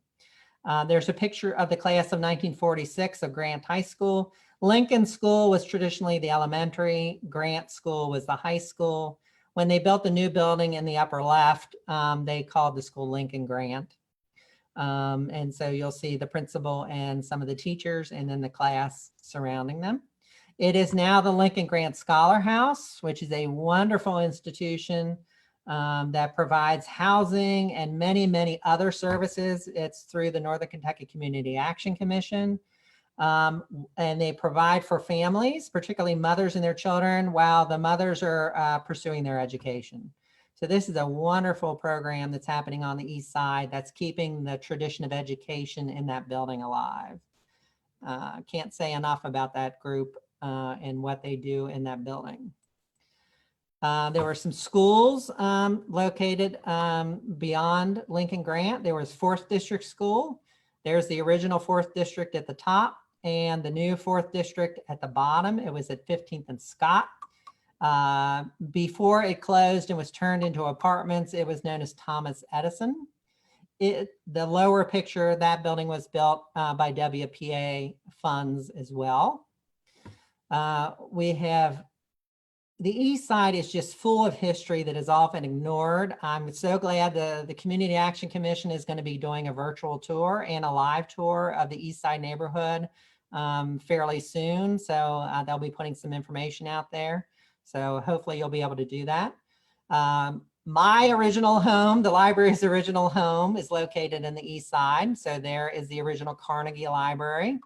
There's a picture of the class of 1946 of Grant High School. Lincoln School was traditionally the elementary. Grant School was the high school. When they built the new building in the upper left, they called the school Lincoln Grant. And so you'll see the principal and some of the teachers and then the class surrounding them. It is now the Lincoln Grant Scholar House, which is a wonderful institution that provides housing and many, many other services. It's through the Northern Kentucky Community Action Commission. And they provide for families, particularly mothers and their children, while the mothers are pursuing their education. So this is a wonderful program that's happening on the east side that's keeping the tradition of education in that building alive. Can't say enough about that group and what they do in that building. There were some schools located beyond Lincoln Grant. There was 4th District School. There's the original 4th District at the top and the new 4th District at the bottom. It was at 15th and Scott. Before it closed and was turned into apartments, it was known as Thomas Edison. The lower picture, that building was built by WPA funds as well. We have the east side is just full of history that is often ignored. I'm so glad the Community Action Commission is going to be doing a virtual tour and a live tour of the east side neighborhood fairly soon. So they'll be putting some information out there. So hopefully you'll be able to do that. My original home, the library's original home, is located in the east side. So there is the original Carnegie Library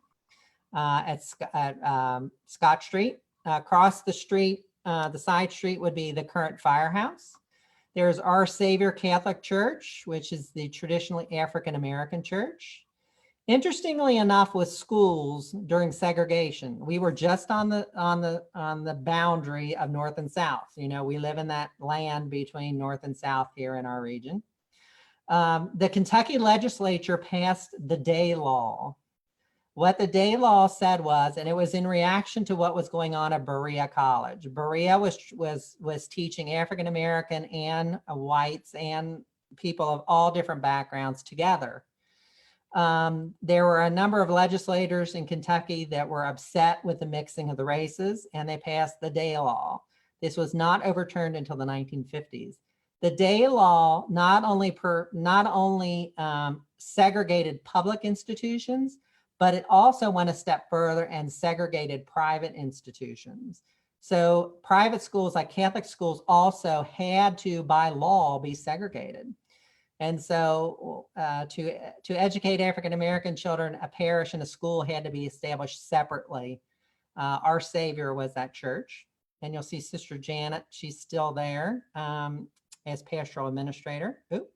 at Scott Street. Across the street, the side street would be the current firehouse. There's Our Savior Catholic Church, which is the traditionally African-American church. Interestingly enough, with schools during segregation, we were just on the boundary of North and South. You know, we live in that land between North and South here in our region. The Kentucky legislature passed the Day Law. What the Day Law said was, and it was in reaction to what was going on at Berea College. Berea was teaching African-American and whites and people of all different backgrounds together. There were a number of legislators in Kentucky that were upset with the mixing of the races, and they passed the Day Law. This was not overturned until the 1950s. The Day Law not only segregated public institutions, but it also went a step further and segregated private institutions. So private schools, like Catholic schools, also had to, by law, be segregated. And so to educate African-American children, a parish and a school had to be established separately. Our Savior was that church. And you'll see Sister Janet, she's still there as pastoral administrator. Oops.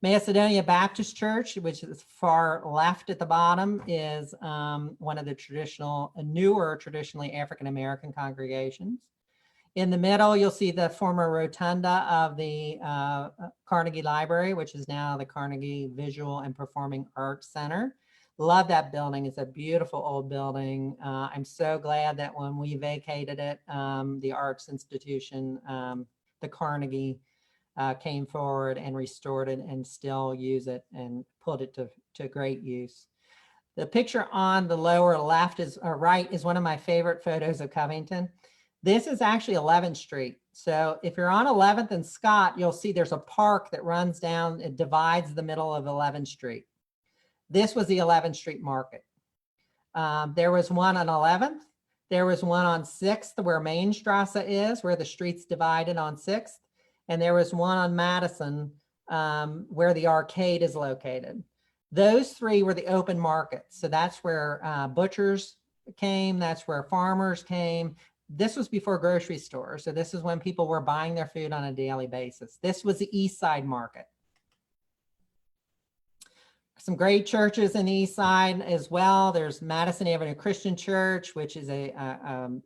Macedonia Baptist Church, which is far left at the bottom, is one of the newer traditionally African-American congregations. In the middle, you'll see the former rotunda of the Carnegie Library, which is now the Carnegie Visual and Performing Arts Center. Love that building. It's a beautiful old building. I'm so glad that when we vacated it, the arts institution, the Carnegie, came forward and restored it and still use it and put it to great use. The picture on the lower left right is one of my favorite photos of Covington. This is actually 11th Street. So if you're on 11th and Scott, you'll see there's a park that runs down, it divides the middle of 11th Street. This was the 11th Street Market. There was one on 11th. There was one on 6th where Main Strasse is, where the streets divided on 6th. And there was one on Madison where the arcade is located. Those three were the open markets. So that's where butchers came. That's where farmers came. This was before grocery stores. So this is when people were buying their food on a daily basis. This was the East Side Market. Some great churches in the East Side as well. There's Madison Avenue Christian Church, which is an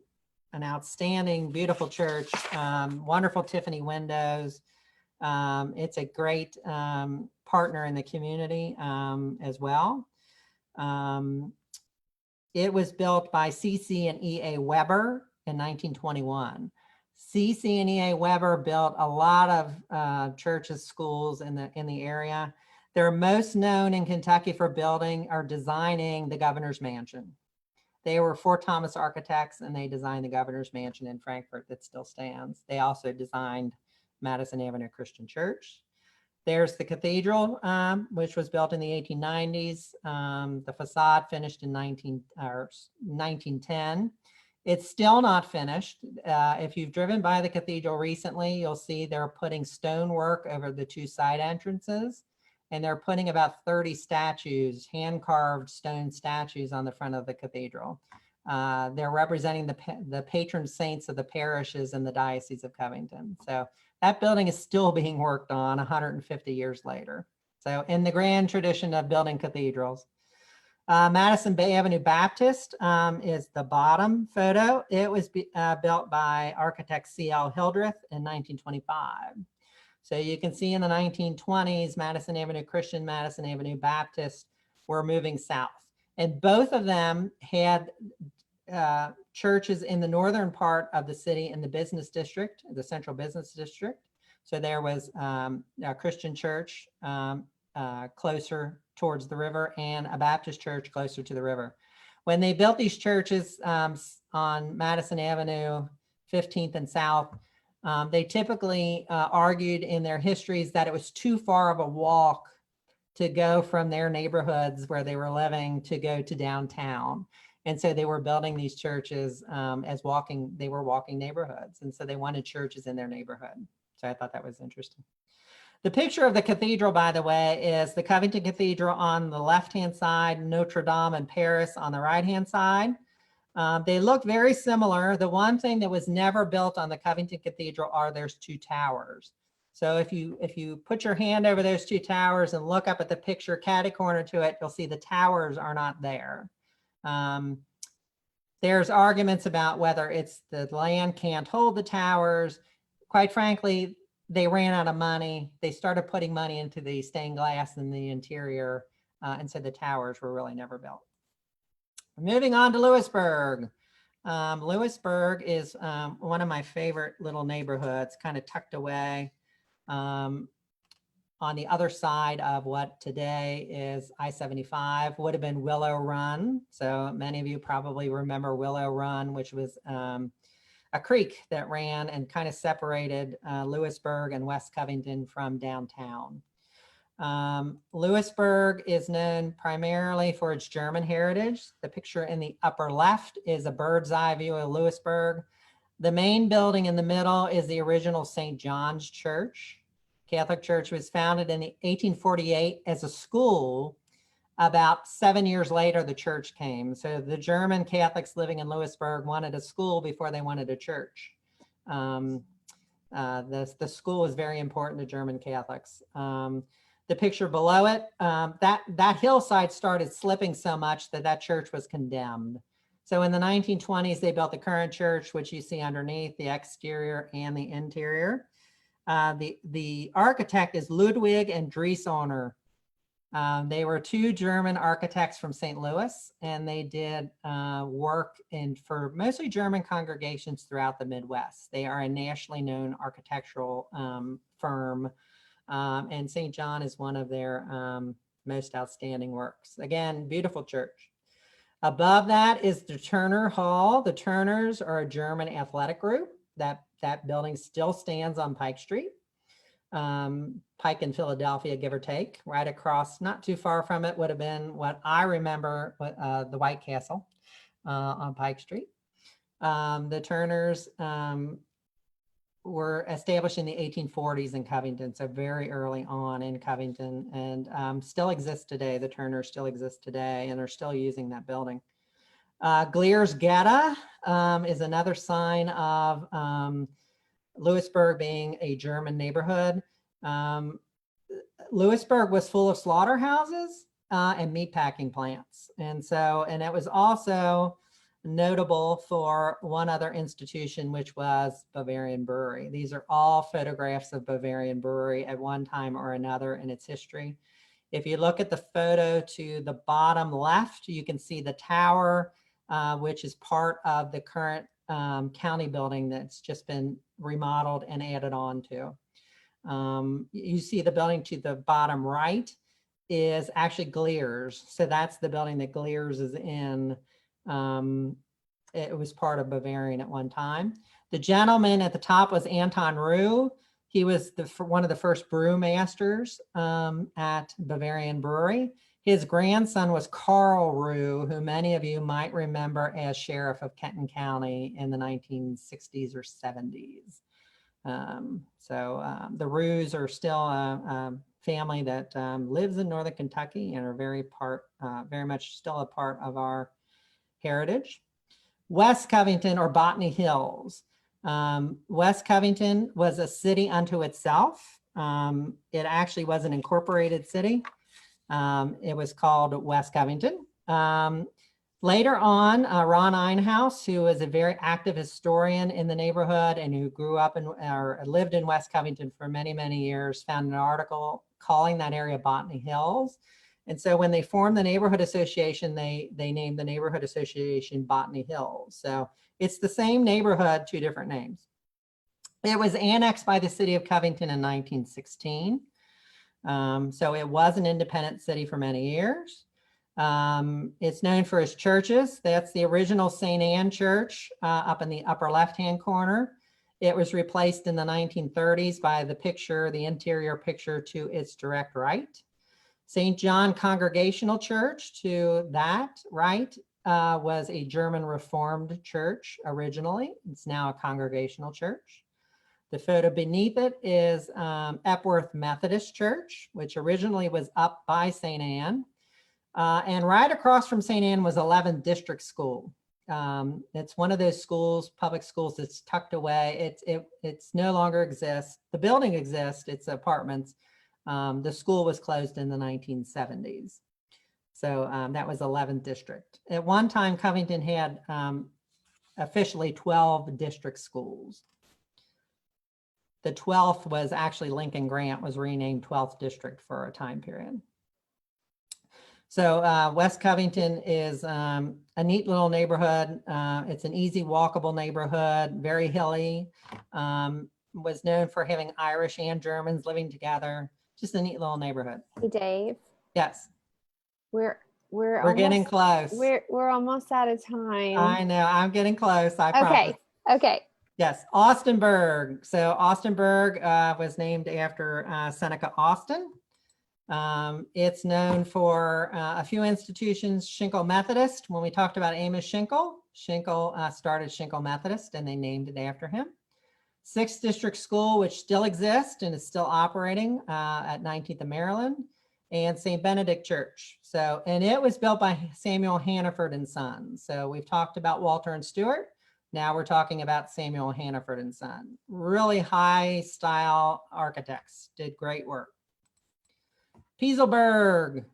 outstanding, beautiful church, wonderful Tiffany windows. It's a great partner in the community as well. It was built by C.C. and E.A. Weber in 1921. C.C. and E.A. Weber built a lot of churches, schools in the area. They're most known in Kentucky for building or designing the Governor's Mansion. They were Fort Thomas architects, and they designed the Governor's Mansion in Frankfort that still stands. They also designed Madison Avenue Christian Church. There's the cathedral, which was built in the 1890s. The facade finished in 1910. It's still not finished. If you've driven by the cathedral recently, you'll see they're putting stonework over the two side entrances, and they're putting about 30 statues, hand-carved stone statues on the front of the cathedral. They're representing the patron saints of the parishes in the Diocese of Covington. So that building is still being worked on 150 years later. So in the grand tradition of building cathedrals. Madison Bay Avenue Baptist is the bottom photo. It was built by architect C.L. Hildreth in 1925. So you can see in the 1920s, Madison Avenue Christian, Madison Avenue Baptist were moving south. And both of them had churches in the northern part of the city in the business district, the central business district. So there was a Christian church closer towards the river and a Baptist church closer to the river. When they built these churches on Madison Avenue, 15th and South, they typically argued in their histories that it was too far of a walk to go from their neighborhoods where they were living to go to downtown. And so they were building these churches they were walking neighborhoods. And so they wanted churches in their neighborhood. So I thought that was interesting. The picture of the cathedral, by the way, is the Covington Cathedral on the left-hand side, Notre Dame in Paris on the right-hand side. They look very similar. The one thing that was never built on the Covington Cathedral are there's two towers. So if you put your hand over those two towers and look up at the picture catty-corner to it, you'll see the towers are not there. There's arguments about whether it's the land can't hold the towers. Quite frankly, they ran out of money. They started putting money into the stained glass in the interior, and so the towers were really never built. Moving on to Lewisburg. Lewisburg is one of my favorite little neighborhoods, kind of tucked away on the other side of what today is I-75, would have been Willow Run. So many of you probably remember Willow Run, which was a creek that ran and kind of separated Lewisburg and West Covington from downtown. Lewisburg is known primarily for its German heritage. The picture in the upper left is a bird's eye view of Lewisburg. The main building in the middle is the original St. John's Church. Catholic Church was founded in 1848 as a school. About 7 years later, the church came. So the German Catholics living in Lewisburg wanted a school before they wanted a church. The school was very important to German Catholics. The picture below it, that hillside started slipping so much that church was condemned. So in the 1920s, they built the current church, which you see underneath, the exterior and the interior. The architect is Ludwig and Driesoner. They were two German architects from St. Louis, and they did work for mostly German congregations throughout the Midwest. They are a nationally known architectural firm, and St. John is one of their most outstanding works. Again, beautiful church. Above that is the Turner Hall. The Turners are a German athletic group. That building still stands on Pike Street. Pike in Philadelphia, give or take. Right across, not too far from it, would have been what I remember, the White Castle on Pike Street. The Turners were established in the 1840s in Covington, so very early on in Covington, and still exist today. The Turners still exist today, and are still using that building. Glier's Getta is another sign of Lewisburg being a German neighborhood. Lewisburg was full of slaughterhouses and meatpacking plants. And it was also notable for one other institution, which was Bavarian Brewery. These are all photographs of Bavarian Brewery at one time or another in its history. If you look at the photo to the bottom left, you can see the tower, which is part of the current county building that's just been remodeled and added on to. You see the building to the bottom right is actually Glier's. So that's the building that Glier's is in. It was part of Bavarian at one time. The gentleman at the top was Anton Rue. He was one of the first brewmasters at Bavarian Brewery. His grandson was Carl Rue, who many of you might remember as sheriff of Kenton County in the 1960s or 70s. The Rues are still a family that lives in Northern Kentucky and are very much still a part of our heritage. West Covington, or Botany Hills. West Covington was a city unto itself. It actually was an incorporated city. It was called West Covington. Later on, Ron Einhaus, who was a very active historian in the neighborhood and who grew up or lived in West Covington for many, many years, found an article calling that area Botany Hills. And so when they formed the neighborhood association, they named the neighborhood association Botany Hills. So it's the same neighborhood, two different names. It was annexed by the city of Covington in 1916. So it was an independent city for many years. It's known for its churches. That's the original St. Anne Church up in the upper left-hand corner. It was replaced in the 1930s by the interior picture to its direct right. St. John Congregational Church to that right was a German Reformed church originally. It's now a congregational church. The photo beneath it is Epworth Methodist Church, which originally was up by St. Anne. And right across from St. Anne was 11th District School. It's one of those schools, public schools, that's tucked away. It's no longer exists. The building exists, it's apartments. The school was closed in the 1970s. So that was 11th District. At one time, Covington had officially 12 district schools. The 12th was actually Lincoln Grant was renamed 12th District for a time period. So West Covington is a neat little neighborhood. It's an easy walkable neighborhood, very hilly, was known for having Irish and Germans living together. Just a neat little neighborhood. Hey, Dave. Yes. We're getting close. We're almost out of time. I know, I'm getting close, I promise. Okay. Yes, Austinburg. So Austinburg was named after Seneca Austin. It's known for a few institutions. Schinkel Methodist. When we talked about Amos Schinkel, Schinkel started Schinkel Methodist and they named it after him. 6th District School, which still exists and is still operating at 19th and Maryland, and St. Benedict Church. So, and it was built by Samuel Hannaford and Sons. So we've talked about Walter and Stewart. Now we're talking about Samuel Hannaford and Son. Really high style architects, did great work. Pieselburg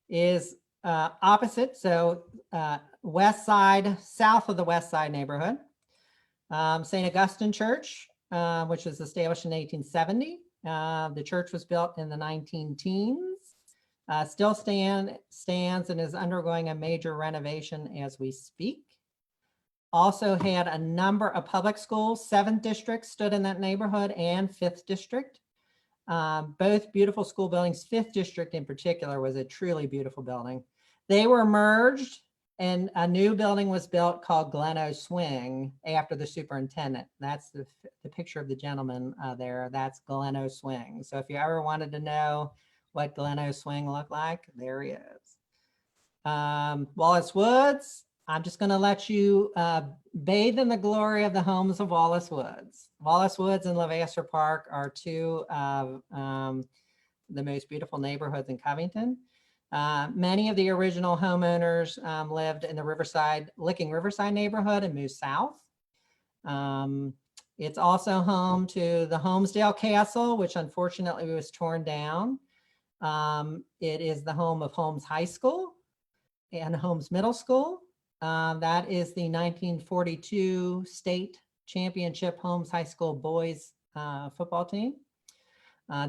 is opposite, so west side, south of the West Side neighborhood. St. Augustine Church, which was established in 1870. The church was built in the 19-teens. Still stands and is undergoing a major renovation as we speak. Also had a number of public schools. 7th District stood in that neighborhood and 5th District. Both beautiful school buildings. 5th District in particular was a truly beautiful building. They were merged and a new building was built called Gleno Swing after the superintendent. That's the picture of the gentleman there. That's Gleno Swing. So if you ever wanted to know what Gleno Swing looked like, there he is. Wallace Woods. I'm just going to let you bathe in the glory of the homes of Wallace Woods. Wallace Woods and Levasseur Park are two of the most beautiful neighborhoods in Covington. Many of the original homeowners lived in the Riverside, Licking Riverside neighborhood and moved south. It's also home to the Holmesdale Castle, which unfortunately was torn down. It is the home of Holmes High School and Holmes Middle School. That is the 1942 state championship Holmes High School boys football team.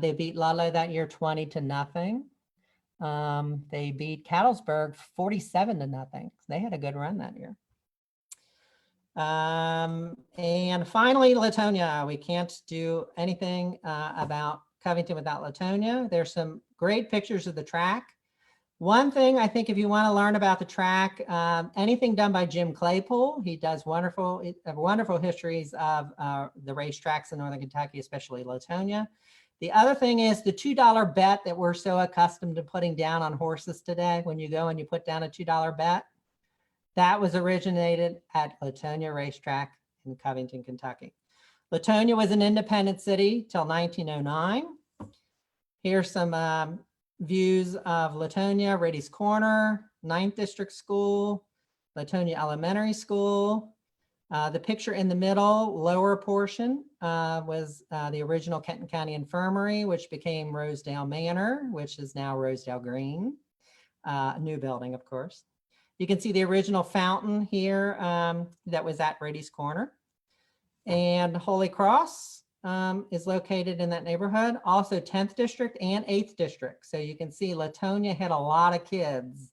They beat Ludlow that year 20-0. They beat Cattlesburg 47-0. They had a good run that year. And finally, Latonia. We can't do anything about Covington without Latonia. There's some great pictures of the track. One thing I think if you want to learn about the track, anything done by Jim Claypool, he does wonderful histories of the racetracks in Northern Kentucky, especially Latonia. The other thing is the $2 bet that we're so accustomed to putting down on horses today. When you go and you put down a $2 bet, that was originated at Latonia Racetrack in Covington, Kentucky. Latonia was an independent city till 1909. Here's some views of Latonia, Riddy's Corner, 9th District School, Latonia Elementary School. The picture in the middle, lower portion, was the original Kenton County Infirmary, which became Rosedale Manor, which is now Rosedale Green, a new building, of course. You can see the original fountain here that was at Riddy's Corner. And Holy Cross is located in that neighborhood, also 10th District and 8th District. So you can see Latonia had a lot of kids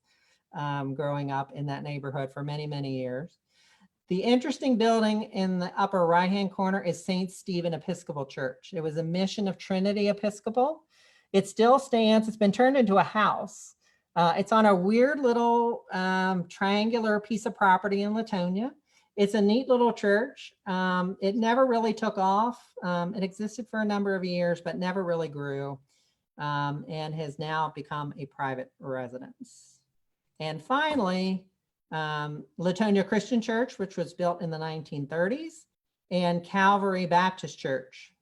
growing up in that neighborhood for many, many years. The interesting building in the upper right-hand corner is St. Stephen Episcopal Church. It was a mission of Trinity Episcopal. It still stands. It's been turned into a house. It's on a weird little triangular piece of property in Latonia. It's a neat little church. It never really took off. It existed for a number of years, but never really grew, and has now become a private residence. And finally, Latonia Christian Church, which was built in the 1930s, and Calvary Baptist Church,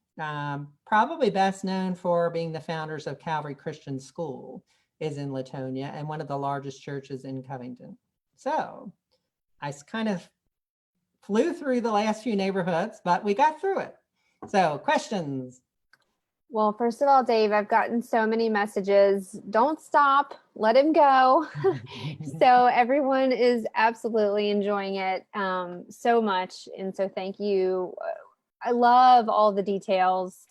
probably best known for being the founders of Calvary Christian School, is in Latonia and one of the largest churches in Covington. So I kind of flew through the last few neighborhoods, but we got through it. So questions? Well, first of all, Dave, I've gotten so many messages. Don't stop, let him go. So everyone is absolutely enjoying it so much. And so thank you. I love all the details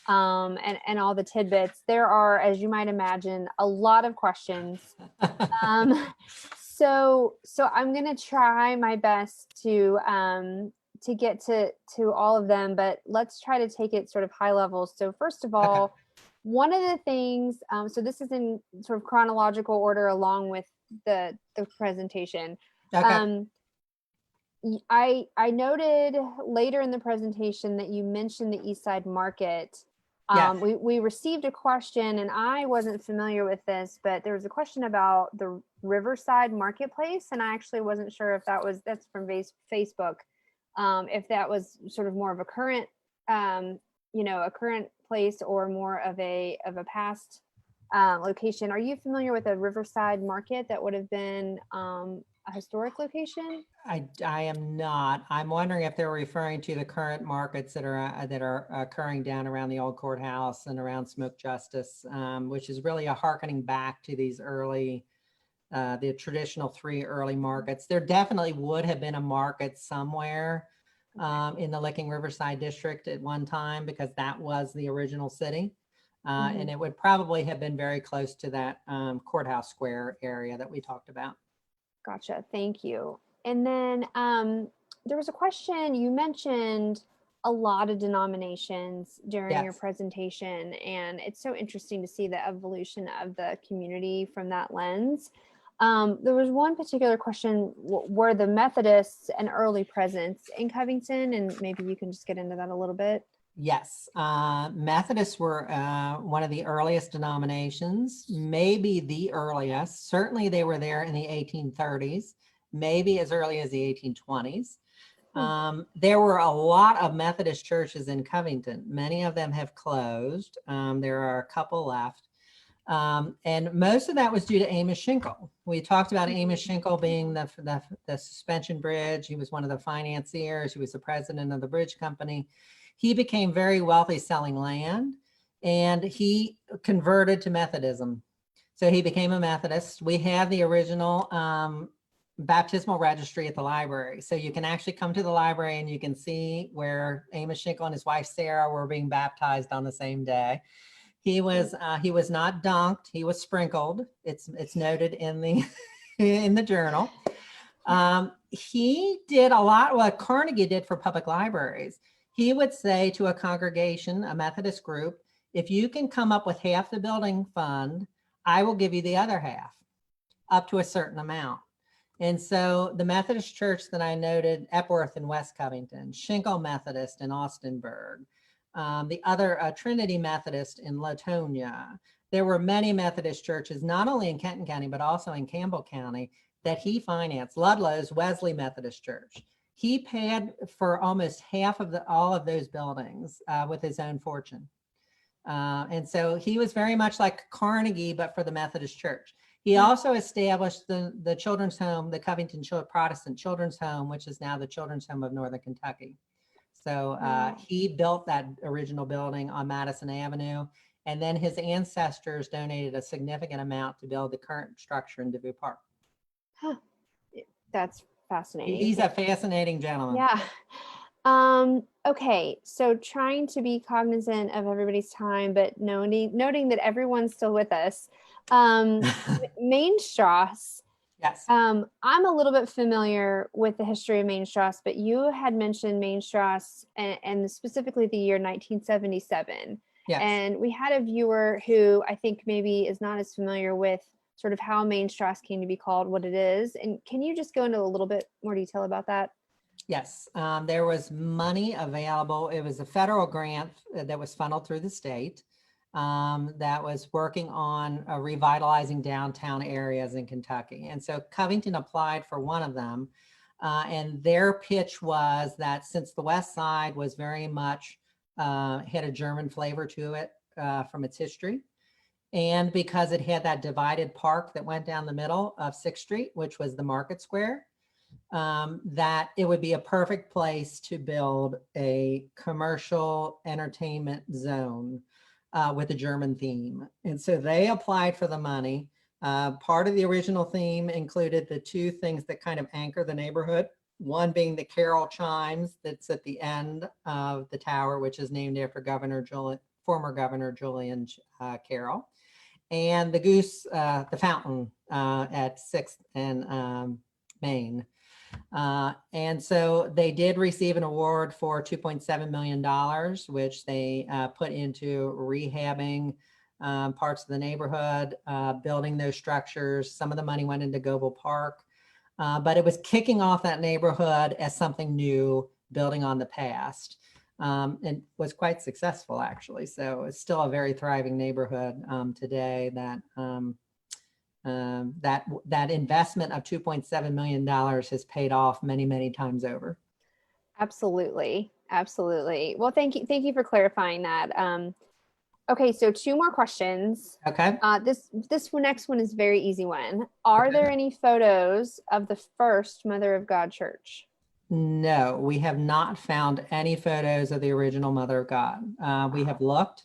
and all the tidbits. There are, as you might imagine, a lot of questions. So I'm going to try my best to get to all of them, but let's try to take it sort of high level. So first of all, okay. One of the things, so this is in sort of chronological order along with the presentation. Okay. I noted later in the presentation that you mentioned the East Side Market. Yes. We received a question, and I wasn't familiar with this, but there was a question about the Riverside Marketplace, and I actually wasn't sure if that's from Facebook. If that was sort of more of a current, a current place or more of a past location. Are you familiar with a Riverside Market that would have been a historic location? I am not. I'm wondering if they're referring to the current markets that are occurring down around the old courthouse and around Smoke Justice, which is really a hearkening back to these early. The traditional 3 early markets. There definitely would have been a market somewhere in the Licking Riverside district at one time, because that was the original city. And it would probably have been very close to that Courthouse Square area that we talked about. Gotcha. Thank you. And then there was a question, you mentioned a lot of denominations during your presentation, and it's so interesting to see the evolution of the community from that lens. There was one particular question, were the Methodists an early presence in Covington? And maybe you can just get into that a little bit. Yes, Methodists were one of the earliest denominations, maybe the earliest. Certainly they were there in the 1830s, maybe as early as the 1820s. There were a lot of Methodist churches in Covington. Many of them have closed. There are a couple left. And most of that was due to Amos Schinkel. We talked about Amos Schinkel being the suspension bridge. He was one of the financiers. He was the president of the bridge company. He became very wealthy selling land, and he converted to Methodism. So he became a Methodist. We have the original baptismal registry at the library. So you can actually come to the library and you can see where Amos Schinkel and his wife Sarah were being baptized on the same day. He was not dunked, he was sprinkled. It's noted in the in the journal. He did a lot what Carnegie did for public libraries. He would say to a congregation, a Methodist group, if you can come up with half the building fund, I will give you the other half. up to a certain amount. And so the Methodist church that I noted, Epworth in West Covington, Shingle Methodist in Austinburg, the other Trinity Methodist in Latonia. There were many Methodist churches, not only in Kenton County, but also in Campbell County that he financed. Ludlow's Wesley Methodist Church. He paid for almost half of all of those buildings with his own fortune. And so he was very much like Carnegie, but for the Methodist Church. He also established the children's home, the Covington Protestant Children's Home, which is now the Children's Home of Northern Kentucky. So he built that original building on Madison Avenue, and then his ancestors donated a significant amount to build the current structure in DeVue Park. Huh. That's fascinating. He's a fascinating gentleman. Yeah. Okay, so trying to be cognizant of everybody's time, but noting that everyone's still with us. Mainstrasse. Yes. I'm a little bit familiar with the history of Mainstrasse, but you had mentioned Mainstrasse and specifically the year 1977. Yes. And we had a viewer who I think maybe is not as familiar with sort of how Mainstrasse came to be called what it is. And can you just go into a little bit more detail about that? Yes, there was money available. It was a federal grant that was funneled through the state that was working on revitalizing downtown areas in Kentucky. And so Covington applied for one of them. And their pitch was that since the West Side was very much had a German flavor to it from its history, and because it had that divided park that went down the middle of 6th Street, which was the Market Square, that it would be a perfect place to build a commercial entertainment zone with a German theme. And so they applied for the money. Part of the original theme included the two things that kind of anchor the neighborhood, one being the carol chimes that's at the end of the tower, which is named after former Governor Julian Carroll, and the goose, the fountain at 6th and Main. And so they did receive an award for $2.7 million, which they put into rehabbing parts of the neighborhood, building those structures. Some of the money went into Goble Park, but it was kicking off that neighborhood as something new, building on the past, and was quite successful, actually. So it's still a very thriving neighborhood today that investment of $2.7 million has paid off many, many times over. Absolutely. Absolutely. Well, thank you for clarifying that. Okay, so 2 more questions. Okay. This next one is a very easy one. Are there any photos of the first Mother of God church? No, we have not found any photos of the original Mother of God. We have looked.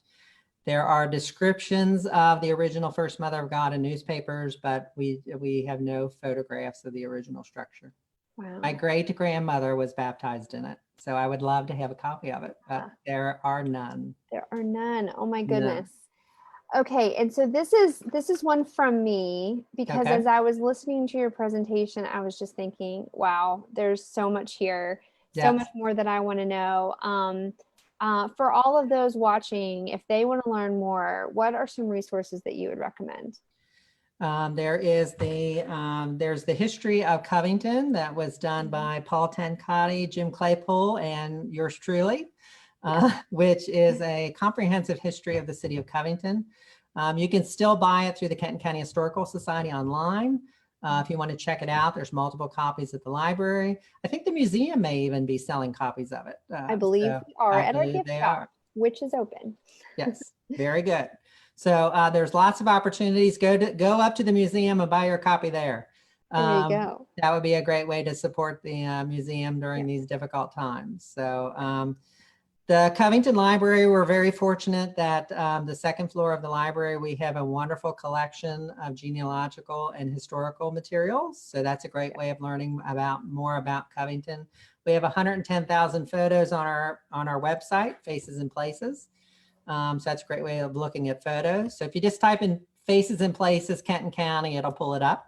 There are descriptions of the original First Mother of God in newspapers, but we have no photographs of the original structure. Wow. My great-grandmother was baptized in it, so I would love to have a copy of it, but there are none. There are none. Oh my goodness. No. Okay, and so this is one from me because as I was listening to your presentation, I was just thinking, wow, there's so much here, so much more that I want to know. For all of those watching, if they want to learn more, what are some resources that you would recommend? There's the history of Covington that was done by Paul Tencotti, Jim Claypool, and yours truly, which is a comprehensive history of the city of Covington. You can still buy it through the Kenton County Historical Society online. If you want to check it out, there's multiple copies at the library. I think the museum may even be selling copies of it. I believe we are at our gift shop, which is open. Yes, very good. So there's lots of opportunities. Go up to the museum and buy your copy there. There you go. That would be a great way to support the museum during these difficult times. So the Covington Library, we're very fortunate that the 2nd floor of the library, we have a wonderful collection of genealogical and historical materials. So that's a great way of learning more about Covington. We have 110,000 photos on our website, Faces and Places. So that's a great way of looking at photos. So if you just type in Faces and Places, Kenton County, it'll pull it up.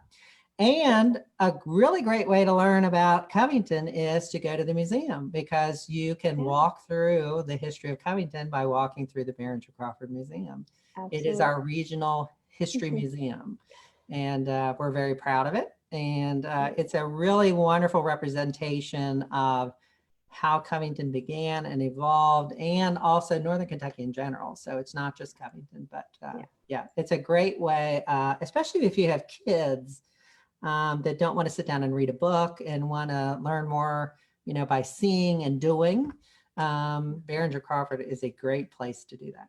And a really great way to learn about Covington is to go to the museum, because you can walk through the history of Covington by walking through the Barringer Crawford Museum. Absolutely. It is our regional history museum. and we're very proud of it. And it's a really wonderful representation of how Covington began and evolved, and also Northern Kentucky in general. So it's not just Covington, but yeah, it's a great way, especially if you have kids that don't want to sit down and read a book and want to learn more, by seeing and doing. Behringer Crawford is a great place to do that.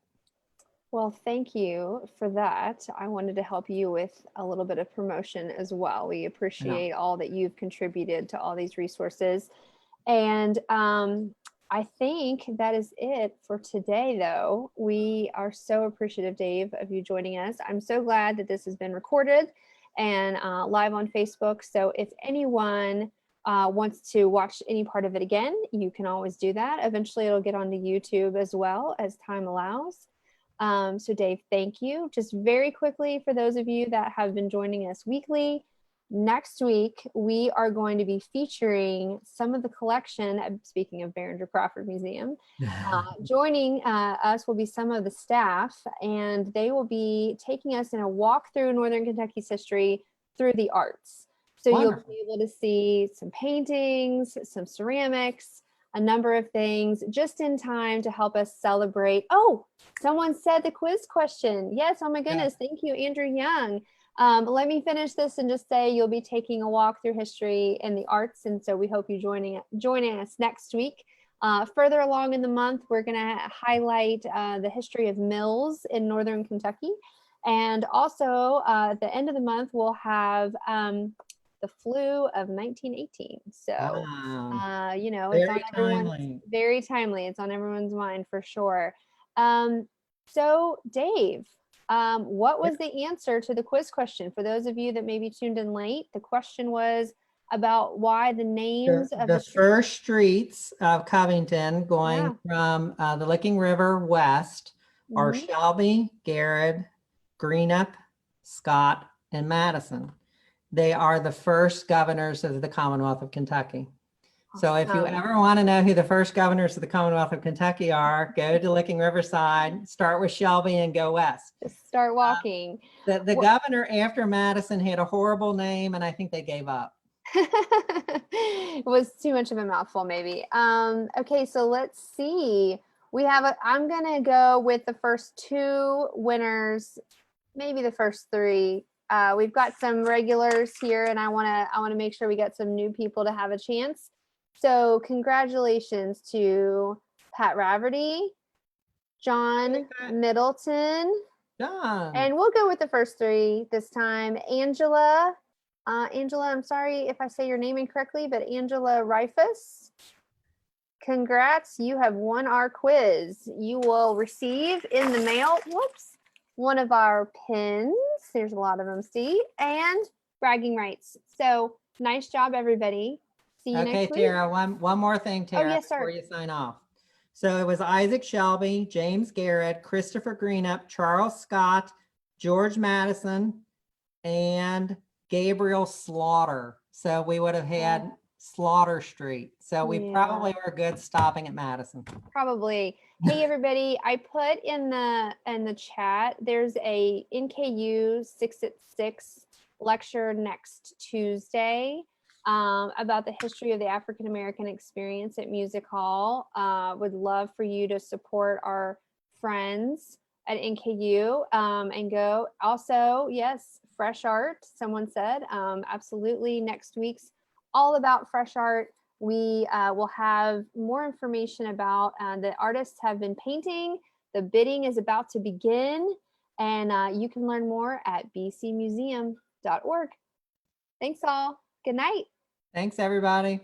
Well, thank you for that. I wanted to help you with a little bit of promotion as well. We appreciate all that you've contributed to all these resources. And I think that is it for today, though. We are so appreciative, Dave, of you joining us. I'm so glad that this has been recorded and live on Facebook. So if anyone wants to watch any part of it again, you can always do that. Eventually, it'll get onto YouTube as well as time allows. So Dave, thank you. Just very quickly, for those of you that have been joining us weekly, next week, we are going to be featuring some of the collection, speaking of Behringer Crawford Museum, joining us will be some of the staff, and they will be taking us in a walk through Northern Kentucky's history through the arts. So Wonderful. You'll be able to see some paintings, some ceramics, a number of things just in time to help us celebrate. Oh, someone said the quiz question. Yes. Oh my goodness. Yeah. Thank you, Andrew Young. Let me finish this and just say you'll be taking a walk through history and the arts. And so we hope you joining us next week. Further along in the month, we're going to highlight the history of mills in Northern Kentucky. And also at the end of the month, we'll have the flu of 1918. So, wow. It's on everyone's, very timely. It's on everyone's mind for sure. So Dave, what was the answer to the quiz question? For those of you that maybe tuned in late, the question was about why the names of the first streets of Covington going from the Licking River west are Shelby, Garrett, Greenup, Scott, and Madison. They are the first governors of the Commonwealth of Kentucky. So if you ever want to know who the first governors of the Commonwealth of Kentucky are, go to Licking Riverside, start with Shelby and go west. Just start walking. The governor after Madison had a horrible name, and I think they gave up. It was too much of a mouthful, maybe. Okay, so let's see. I'm going to go with the first two winners, maybe the first three. We've got some regulars here, and I want to make sure we get some new people to have a chance. So congratulations to Pat Raverty, John Middleton, and we'll go with the first three this time. Angela, I'm sorry if I say your name incorrectly, but Angela Rifus. Congrats, you have won our quiz. You will receive in the mail, one of our pins. There's a lot of them, Steve, and bragging rights. So nice job, everybody. See you next week. Tara, one more thing, Tara, before you sign off. So it was Isaac Shelby, James Garrett, Christopher Greenup, Charles Scott, George Madison, and Gabriel Slaughter. So we would have had Slaughter Street. So we probably were good stopping at Madison. Probably. Hey everybody, I put in the chat, there's a NKY 6 at 6 lecture next Tuesday about the history of the African American experience at Music Hall. Would love for you to support our friends at NKY and go. Also, yes, fresh art, someone said. Absolutely, next week's all about fresh art. We will have more information about the artists have been painting. The bidding is about to begin, and you can learn more at bcmuseum.org. Thanks all. Good night. Thanks, everybody.